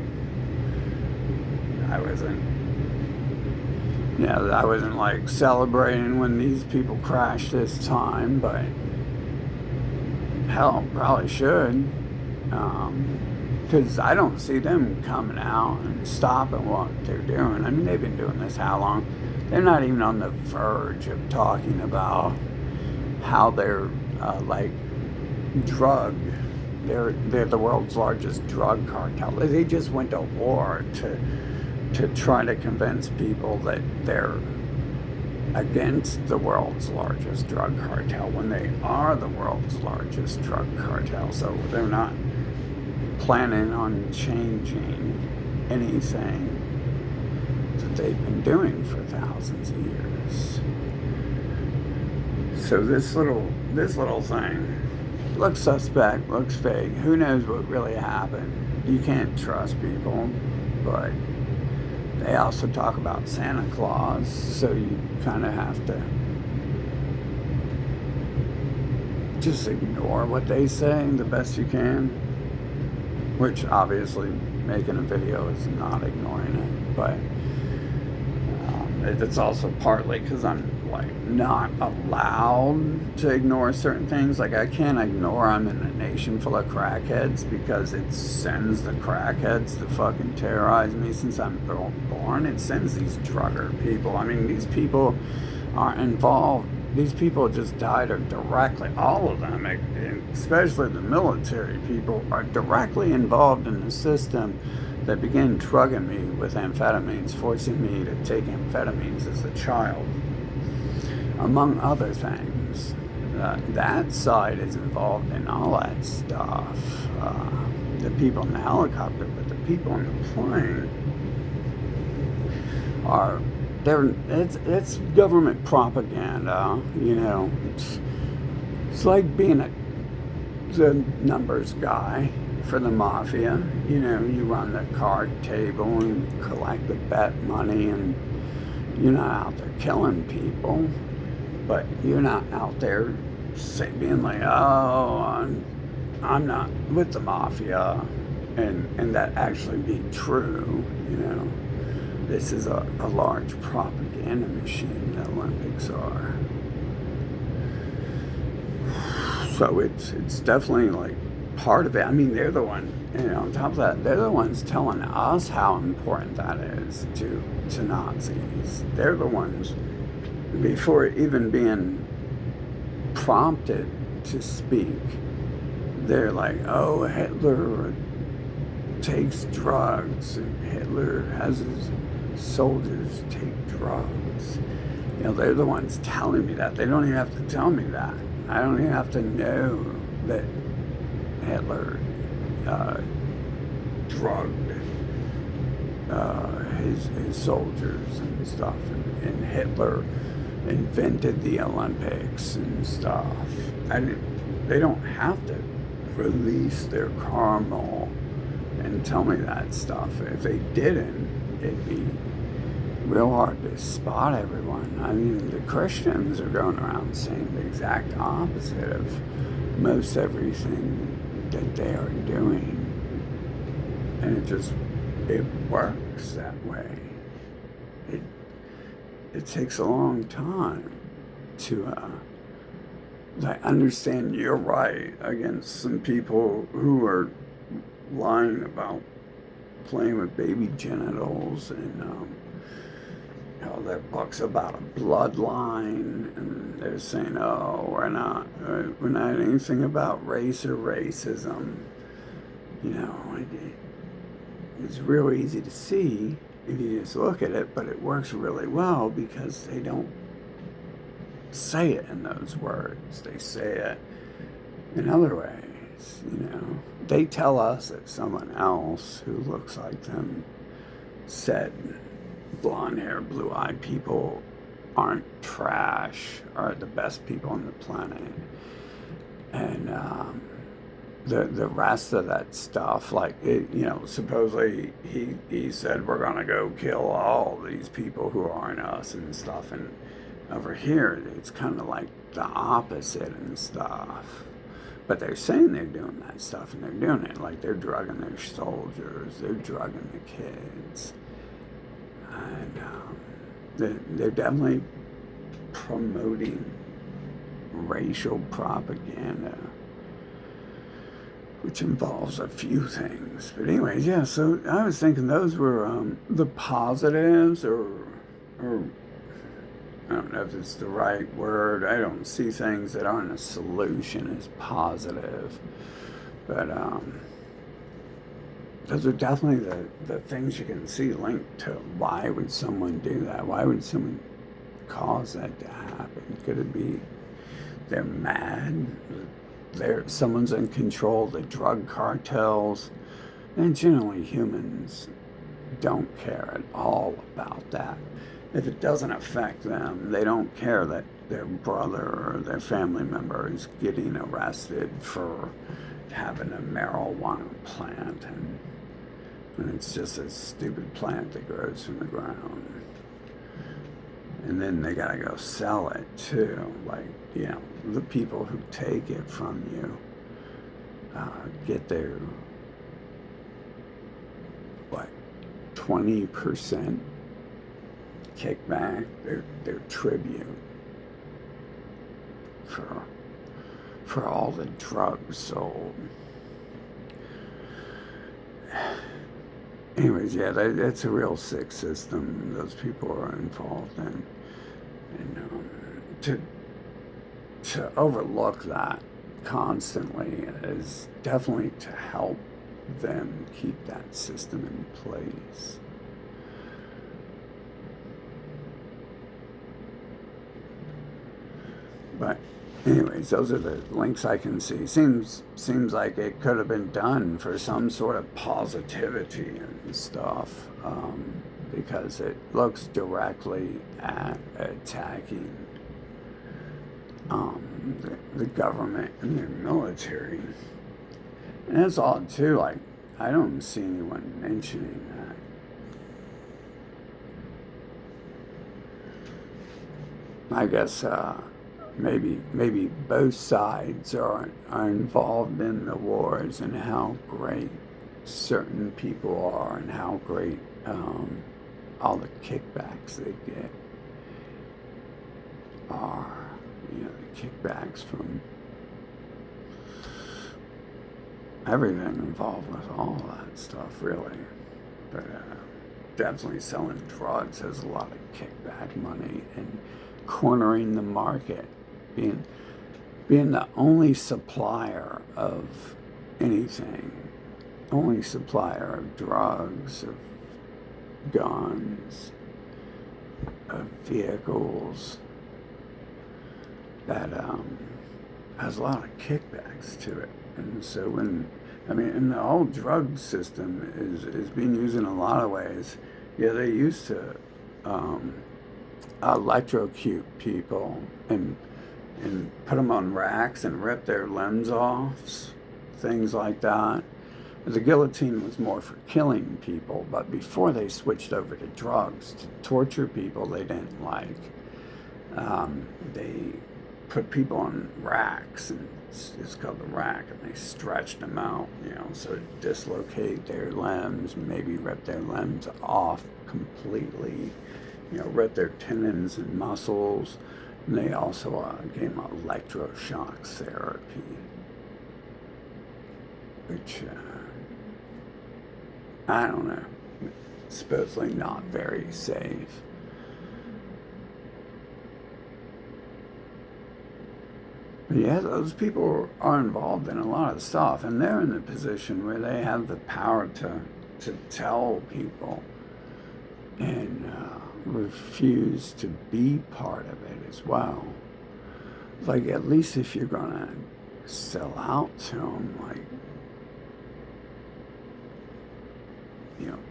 I wasn't like celebrating when these people crashed this time, but hell, probably should. Because I don't see them coming out and stopping what they're doing. I mean, they've been doing this how long? They're not even on the verge of talking about how they're they're the world's largest drug cartel. They just went to war to to try to convince people that they're against the world's largest drug cartel when they are the world's largest drug cartel. So they're not planning on changing anything that they've been doing for thousands of years. So this little thing looks suspect, looks fake. Who knows what really happened? You can't trust people, but they also talk about Santa Claus, so you kind of have to just ignore what they say the best you can, which obviously making a video is not ignoring it, but it's also partly because I'm like not allowed to ignore certain things. Like I can't ignore I'm in a nation full of crackheads because it sends the crackheads to fucking terrorize me since I'm born. It sends these drugger people. I mean, these people aren't involved. These people just died or directly, all of them, especially the military people, are directly involved in the system that began drugging me with amphetamines, forcing me to take amphetamines as a child, among other things. That side is involved in all that stuff. The people in the helicopter, but the people in the plane are, it's government propaganda, you know. It's like being the numbers guy for the mafia. You know, you run the card table and collect the bet money, and you're not out there killing people, but you're not out there being like, oh, I'm not with the mafia, and that actually be true, you know. This is a large propaganda machine, the Olympics are. So it's definitely like part of it. I mean, they're the one, you know, on top of that, they're the ones telling us how important that is to Nazis. They're the ones, before even being prompted to speak, they're like, oh, Hitler takes drugs, and Hitler has his soldiers take drugs. You know, they're the ones telling me that. They don't even have to tell me that. I don't even have to know that Hitler drugged his soldiers and stuff, and Hitler invented the Olympics and stuff. They don't have to release their caramel and tell me that stuff. If they didn't, it'd be real hard to spot everyone. I mean, the Christians are going around saying the exact opposite of most everything that they are doing, and it works that way. It takes a long time to understand you're right against some people who are lying about playing with baby genitals, and you know, their books about a bloodline, and they're saying, oh, we're not anything about race or racism. You know, it's real easy to see if you just look at it, but it works really well because they don't say it in those words. They say it in other ways, you know. They tell us that someone else who looks like them said blonde-haired, blue-eyed people aren't trash, are the best people on the planet. And the rest of that stuff, like, it, you know, supposedly he said we're gonna go kill all these people who aren't us and stuff, and over here it's kind of like the opposite and stuff. But they're saying they're doing that stuff, and they're doing it. Like, they're drugging their soldiers, they're drugging the kids, and they're definitely promoting racial propaganda, which involves a few things. But anyways, yeah, so I was thinking those were the positives, or I don't know if it's the right word. I don't see things that aren't a solution as positive. But those are definitely the things you can see linked to why would someone do that? Why would someone cause that to happen? Could it be they're mad? Someone's in control, the drug cartels, and generally humans don't care at all about that. If it doesn't affect them, they don't care that their brother or their family member is getting arrested for having a marijuana plant, and it's just a stupid plant that grows from the ground. And then they gotta go sell it too. Like, the people who take it from you get their, 20% kickback, their tribute for all the drugs sold. Anyways, yeah, that's a real sick system those people are involved in. And to overlook that constantly is definitely to help them keep that system in place. But anyways, those are the links I can see. Seems like it could have been done for some sort of positivity and stuff, because it looks directly at attacking the government and their military. And it's odd too. Like, I don't see anyone mentioning that. I guess maybe both sides are involved in the wars, and how great certain people are, and how great all the kickbacks they get are. The kickbacks from everything involved with all that stuff, really. But definitely selling drugs has a lot of kickback money, and cornering the market, being the only supplier of anything, only supplier of drugs, of guns, of vehicles, that has a lot of kickbacks to it. And so and the whole drug system is being used in a lot of ways. Yeah, they used to electrocute people and put them on racks and rip their limbs off, things like that. The guillotine was more for killing people, but before they switched over to drugs to torture people they didn't like, they put people on racks, and it's called the rack, and they stretched them out, so it dislocate their limbs, maybe rip their limbs off completely, rip their tendons and muscles. And they also gave them electroshock therapy, which, I don't know, supposedly not very safe. But yeah, those people are involved in a lot of stuff, and they're in the position where they have the power to tell people and refuse to be part of it as well. Like, at least if you're gonna sell out to them, like,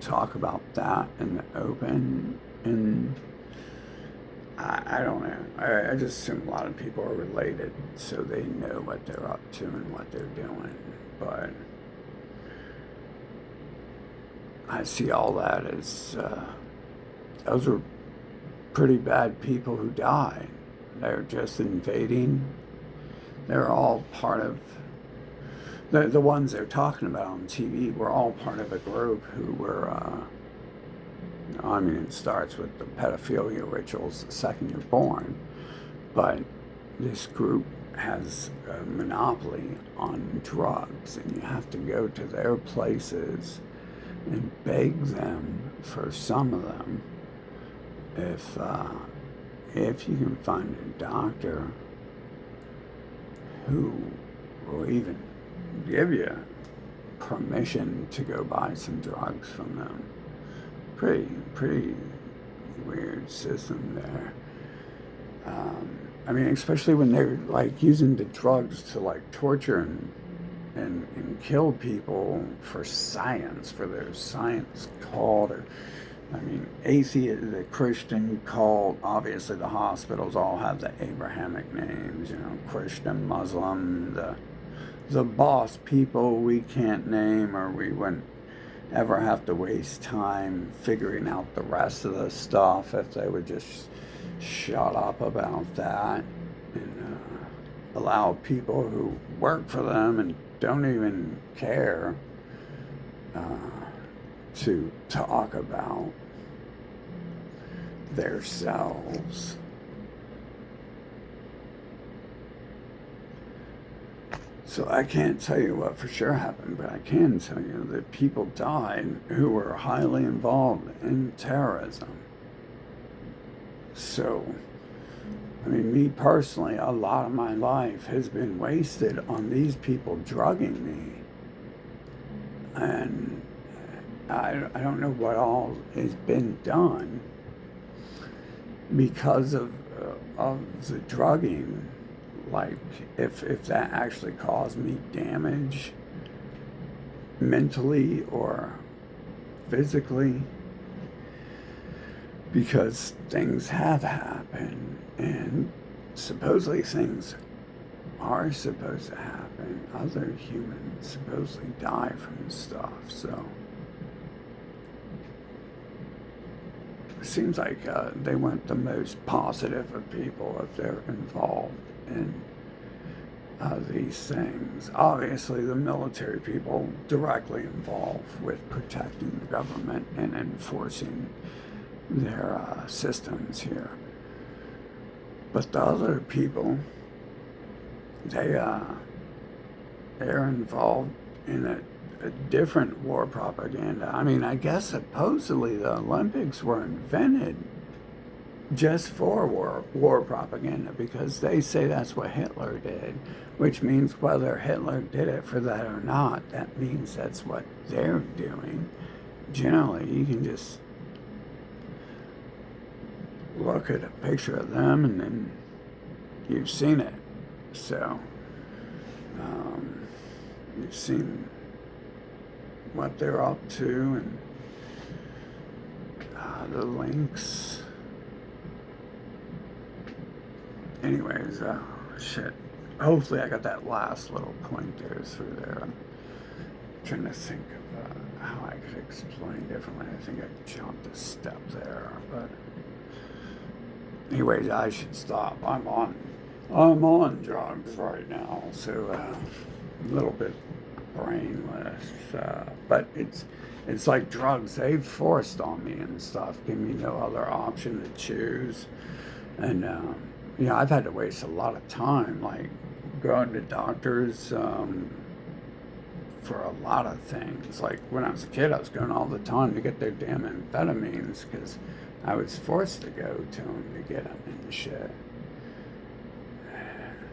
talk about that in the open. And I don't know. I just assume a lot of people are related, so they know what they're up to and what they're doing. But I see all that as those were pretty bad people who died. They're just invading. They're all part of the ones they're talking about on TV. Were all part of a group who were. It starts with the pedophilia rituals the second you're born, but this group has a monopoly on drugs, and you have to go to their places and beg them for some of them. If you can find a doctor who will even give you permission to go buy some drugs from them. Pretty weird system there. I mean, especially when they're like using the drugs to like torture and kill people for science, for their science cult, or I mean, atheist, the Christian cult. Obviously, the hospitals all have the Abrahamic names, you know, Christian, Muslim, the boss people we can't name, or we wouldn't ever have to waste time figuring out the rest of the stuff if they would just shut up about that and allow people who work for them and don't even care to talk about themselves. So I can't tell you what for sure happened, but I can tell you that people died who were highly involved in terrorism. So, I mean, me personally, a lot of my life has been wasted on these people drugging me. And I don't know what all has been done because of the drugging. Like, if that actually caused me damage mentally or physically, because things have happened and supposedly things are supposed to happen. Other humans supposedly die from stuff, so it seems like they weren't the most positive of people if they're involved in these things. Obviously, the military people directly involved with protecting the government and enforcing their systems here. But the other people, they're involved in a different war propaganda. I mean, I guess supposedly the Olympics were invented just for war propaganda, because they say that's what Hitler did, which means whether Hitler did it for that or not, that means that's what they're doing. Generally, you can just look at a picture of them and then you've seen it. So, you've seen what they're up to and the links. Anyways, shit. Hopefully I got that last little point there through there. I'm trying to think of how I could explain differently. I think I jumped a step there, but anyways, I should stop. I'm on drugs right now, so a little bit brainless. But it's like drugs. They've forced on me and stuff. Give me no other option to choose. And you know, I've had to waste a lot of time, like going to doctors for a lot of things. Like when I was a kid, I was going all the time to get their damn amphetamines because I was forced to go to them to get them and shit.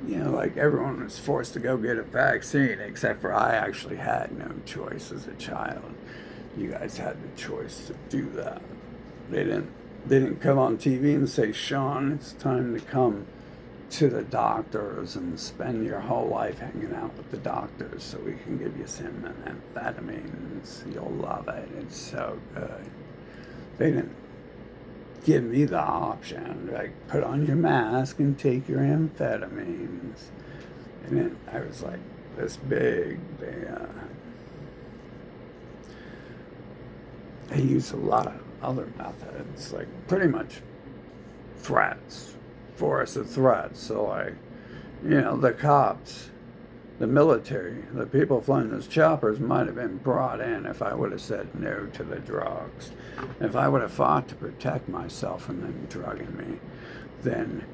You know, like everyone was forced to go get a vaccine, except for I actually had no choice as a child. You guys had the choice to do that. They didn't come on TV and say, Sean, it's time to come to the doctors and spend your whole life hanging out with the doctors so we can give you some amphetamines. You'll love it. It's so good. They didn't give me the option, like, put on your mask and take your amphetamines. And then I was like this big. They use a lot of other methods, like pretty much threats, force of threats. So like, you know, the cops, the military, the people flying those choppers might have been brought in if I would have said no to the drugs. If I would have fought to protect myself from them drugging me, then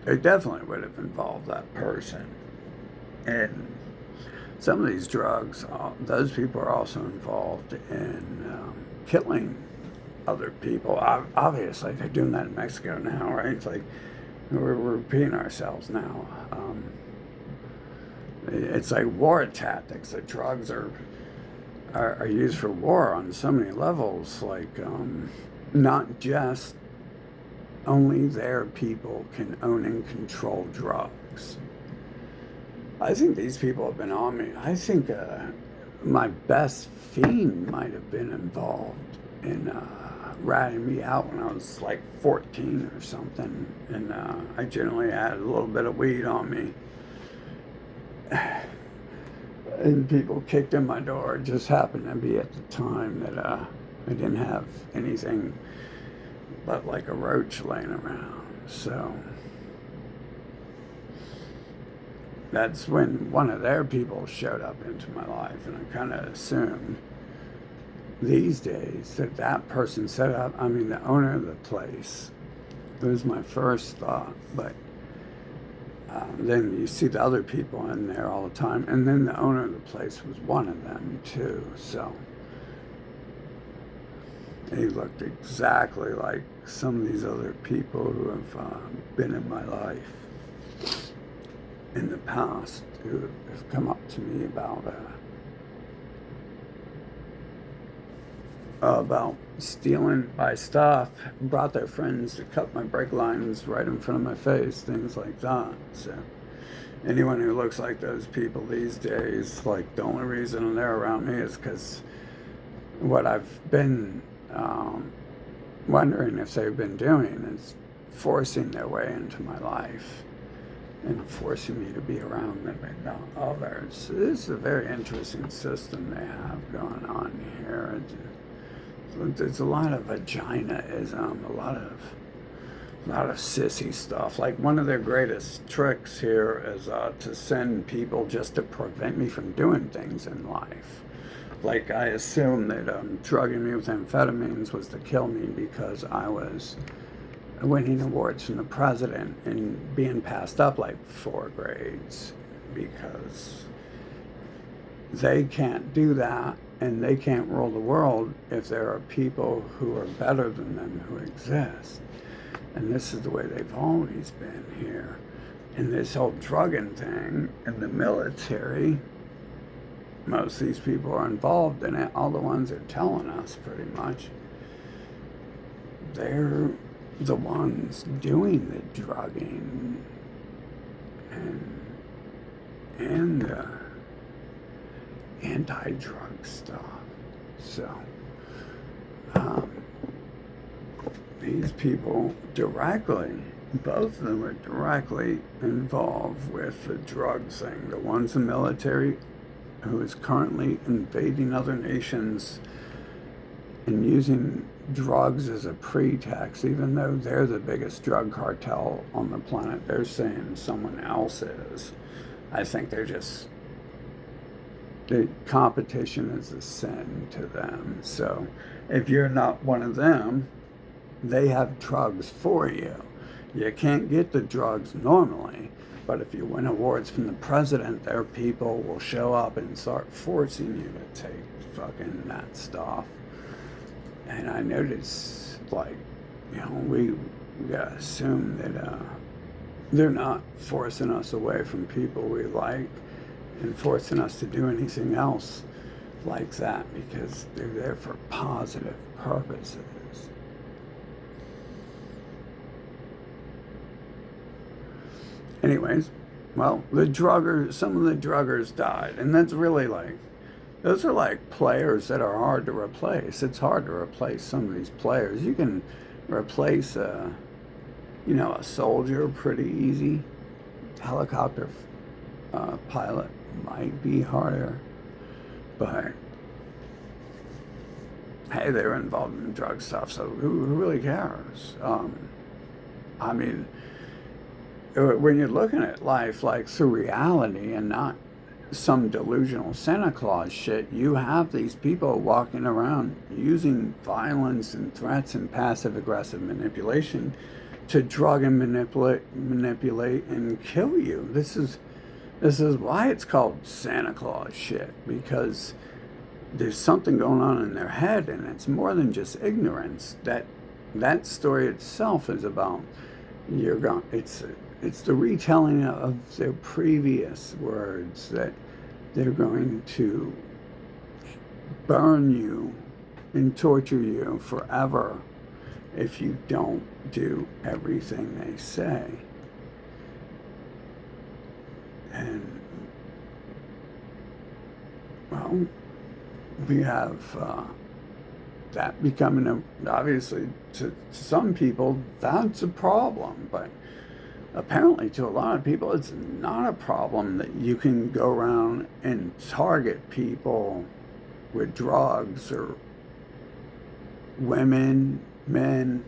it definitely would have involved that person. And some of these drugs, those people are also involved in killing other people. Obviously, they're doing that in Mexico now, right? It's like we're repeating ourselves now. It's like war tactics. The drugs are used for war on so many levels. Like, not just only their people can own and control drugs. I think these people have been on me. I think my best fiend might have been involved in ratting me out when I was like 14 or something. And I generally had a little bit of weed on me. And people kicked in my door. It just happened to be at the time that I didn't have anything but like a roach laying around. So that's when one of their people showed up into my life, and I kind of assumed these days that that person set up, I mean, the owner of the place. It was my first thought, but then you see the other people in there all the time, and then the owner of the place was one of them too. So he looked exactly like some of these other people who have been in my life in the past, who have come up to me about stealing my stuff, brought their friends to cut my brake lines right in front of my face, things like that. So anyone who looks like those people these days, like, the only reason they're around me is because what I've been wondering if they've been doing is forcing their way into my life and forcing me to be around them and not others. This is a very interesting system they have going on here. There's a lot of vaginaism, a lot of sissy stuff. Like, one of their greatest tricks here is to send people just to prevent me from doing things in life. Like, I assumed that drugging me with amphetamines was to kill me because I was winning awards from the president and being passed up like 4 grades, because they can't do that and they can't rule the world if there are people who are better than them who exist. And this is the way they've always been here. And this whole drugging thing in the military, most of these people are involved in it. All the ones are telling us, pretty much, they're the ones doing the drugging and anti-drug stuff. So these people directly, both of them are directly involved with the drug thing. The one's the military, who is currently invading other nations and using drugs as a pretext, even though they're the biggest drug cartel on the planet. They're saying someone else is. I think they're just, the competition is a sin to them. So if you're not one of them, they have drugs for you. You can't get the drugs normally, but if you win awards from the president, their people will show up and start forcing you to take fucking that stuff. And I notice, like, we gotta assume that they're not forcing us away from people we like and forcing us to do anything else like that, because they're there for positive purposes. Anyways, well, some of the druggers died, and that's really like, those are like players that are hard to replace. It's hard to replace some of these players. You can replace a soldier pretty easy. Helicopter pilot might be harder, but hey, they're involved in drug stuff, so who really cares? I mean, when you're looking at life like through reality and not some delusional Santa Claus shit, you have these people walking around using violence and threats and passive aggressive manipulation to drug and manipulate and kill you. This is why it's called Santa Claus shit, because there's something going on in their head, and it's more than just ignorance. That story itself is about you're going. It's the retelling of their previous words that they're going to burn you and torture you forever if you don't do everything they say. And, well, we have that becoming obviously to some people, that's a problem. But apparently to a lot of people, it's not a problem that you can go around and target people with drugs or women, men,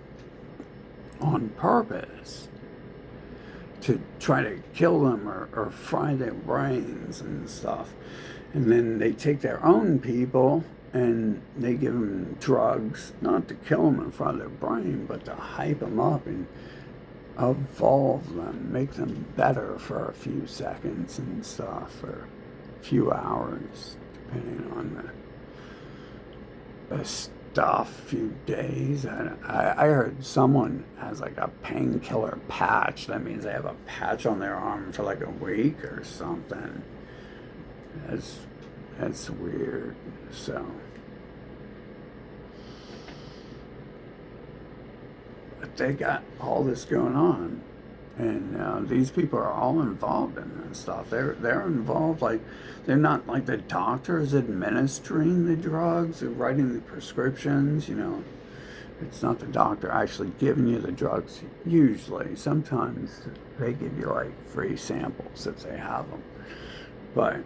on purpose to try to kill them or fry their brains and stuff. And then they take their own people and they give them drugs, not to kill them and fry their brain, but to hype them up and evolve them, make them better for a few seconds and stuff, or a few hours, depending on the stuff, few days. I heard someone has like a painkiller patch. That means they have a patch on their arm for like a week or something. That's weird. So, but they got all this going on, and these people are all involved in this stuff. They're involved, like they're not like the doctors administering the drugs or writing the prescriptions. It's not the doctor actually giving you the drugs. Usually, sometimes they give you like free samples if they have them, but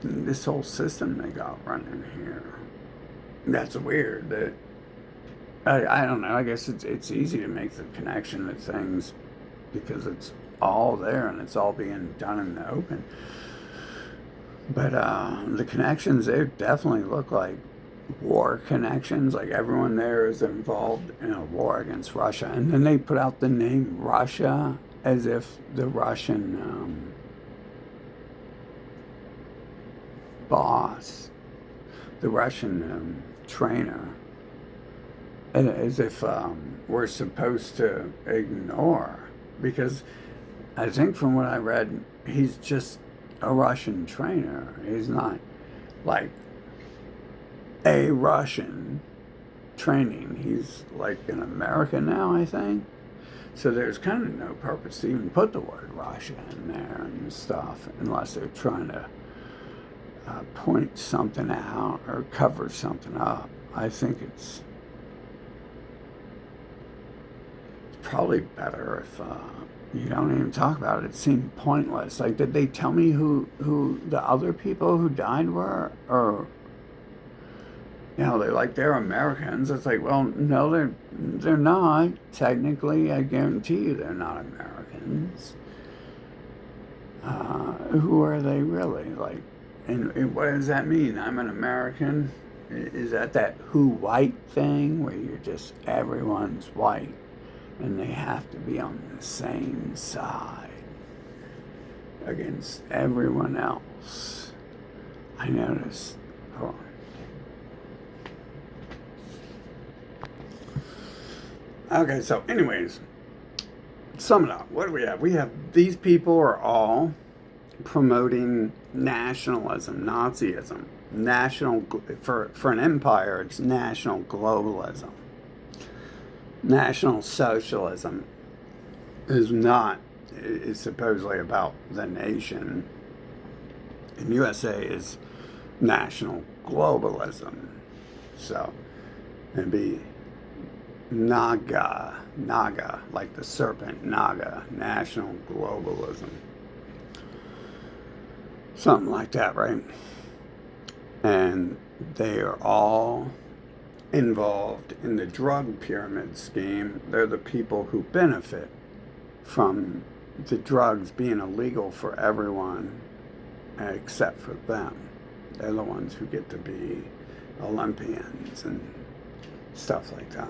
this whole system they got running here, that's weird. That I don't know. I guess it's easy to make the connection to things because it's all there and it's all being done in the open. But the connections, they definitely look like war connections. Like everyone there is involved in a war against Russia. And then they put out the name Russia as if the Russian boss, the Russian trainer, as if we're supposed to ignore. Because I think from what I read, he's just a Russian trainer. He's not like a Russian training. He's like an American now, I think. So there's kind of no purpose to even put the word Russia in there and stuff, unless they're trying to point something out or cover something up. I think it's probably better if you don't even talk about it. It seemed pointless. Like, did they tell me who the other people who died were? Or, they're Americans. It's like, well, no, they're not. Technically, I guarantee you they're not Americans. Who are they really? Like, and what does that mean? I'm an American? Is that who white thing where you're just everyone's white and they have to be on the same side against everyone else? I noticed. Hold on. Okay, so anyways, sum it up. What do we have? We have these people are all promoting nationalism, Nazism, for an empire. It's national globalism. National socialism is supposedly about the nation, and USA is national globalism. So it'd be Naga, like the serpent, Naga, national globalism. Something like that, right? And they are all involved in the drug pyramid scheme. They're the people who benefit from the drugs being illegal for everyone except for them. They're the ones who get to be Olympians and stuff like that,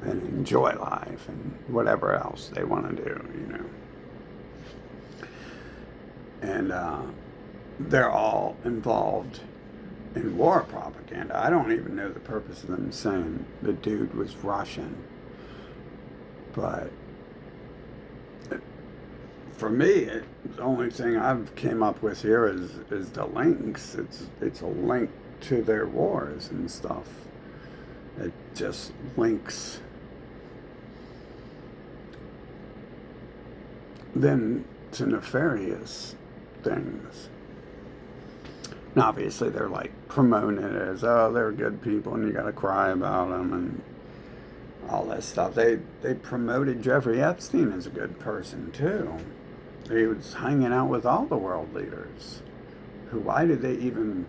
and enjoy life and whatever else they want to do, And they're all involved in war propaganda. I don't even know the purpose of them saying the dude was Russian. But for me, the only thing I've came up with here is the links. It's a link to their wars and stuff. It just links them to nefarious things. And obviously they're like promoting it as, oh, they're good people and you gotta cry about them and all that stuff. They promoted Jeffrey Epstein as a good person too. He was hanging out with all the world leaders. Why did they even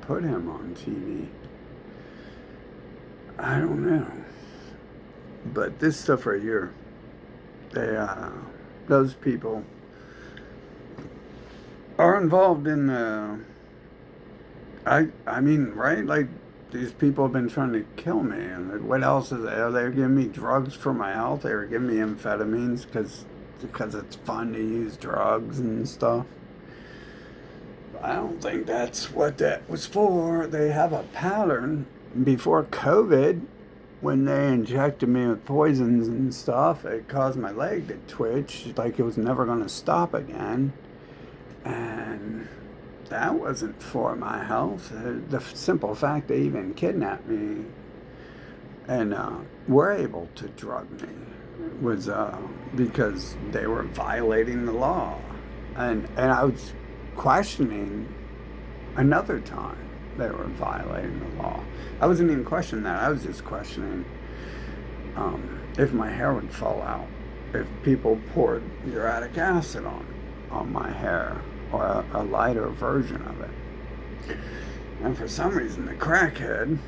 put him on TV? I don't know. But this stuff right here, those people are involved in I mean, right? Like, these people have been trying to kill me, and what else is there? They're giving me drugs for my health. They were giving me amphetamines because it's fun to use drugs and stuff. I don't think that's what that was for. They have a pattern. Before COVID, when they injected me with poisons and stuff, it caused my leg to twitch like it was never going to stop again. And that wasn't for my health. The simple fact they even kidnapped me and were able to drug me was because they were violating the law. And I was questioning another time they were violating the law. I wasn't even questioning that. I was just questioning if my hair would fall out, if people poured uric acid on my hair, or a lighter version of it. And for some reason, the crackhead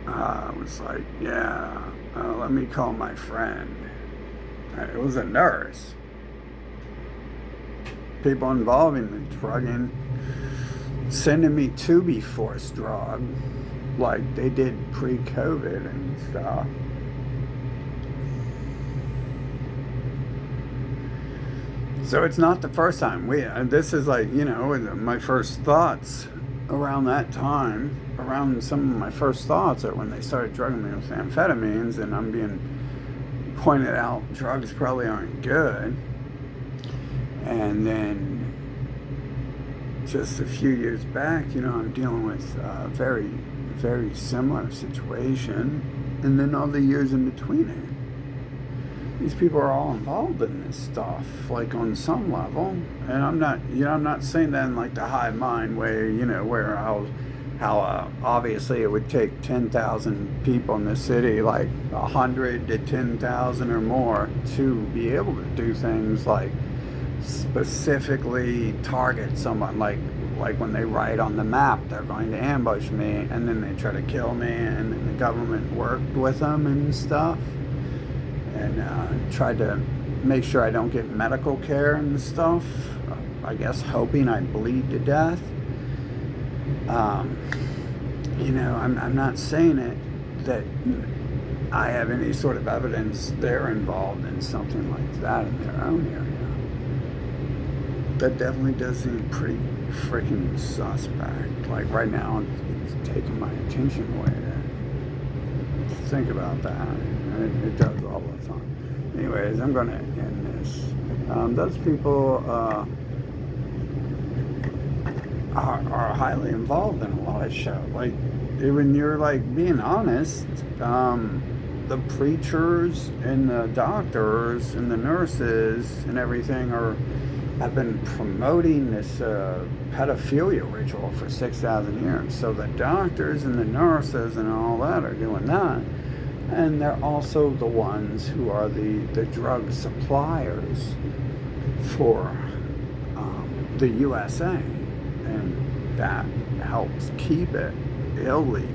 was like, yeah, let me call my friend. It was a nurse. People involved in the drugging, sending me to be forced drug, like they did pre-COVID and stuff. So it's not the first time. This is like, my first thoughts around that time. Around some of my first thoughts are when they started drugging me with amphetamines, and I'm being pointed out drugs probably aren't good. And then just a few years back, I'm dealing with a very, very similar situation. And then all the years in between it. These people are all involved in this stuff, like on some level, and I'm not saying that in like the hive mind way, where how obviously it would take 10,000 people in the city, like 100 to 10,000 or more, to be able to do things like specifically target someone, like when they write on the map they're going to ambush me, and then they try to kill me, and then the government worked with them and stuff. And tried to make sure I don't get medical care and stuff. I guess hoping I bleed to death. I'm not saying it that I have any sort of evidence they're involved in something like that in their own area. That definitely does seem pretty freaking suspect. Like right now, it's taking my attention away to think about that. It does all the time. Anyways, I'm going to end this. Those people are highly involved in a lot of shit. Like, when you're like being honest, the preachers and the doctors and the nurses and everything have been promoting this pedophilia ritual for 6,000 years. So the doctors and the nurses and all that are doing that. And they're also the ones who are the drug suppliers for the USA. And that helps keep it illegal.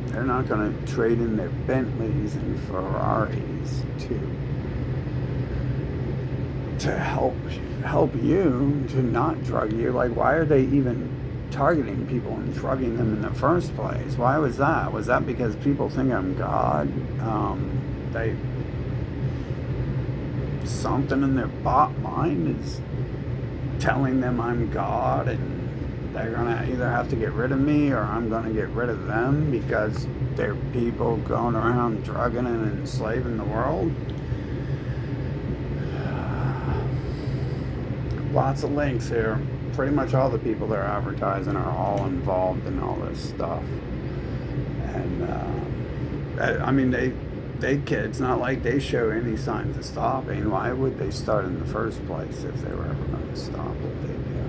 They're not going to trade in their Bentleys and Ferraris to help you, to not drug you. Like, why are they even targeting people and drugging them in the first place? Why was that? Was that because people think I'm God? Something in their bot mind is telling them I'm God, and they're gonna either have to get rid of me or I'm gonna get rid of them because they're people going around drugging and enslaving the world. Lots of links here. Pretty much all the people they're advertising are all involved in all this stuff. And I mean, it's not like they show any signs of stopping. Why would they start in the first place if they were ever going to stop what they do?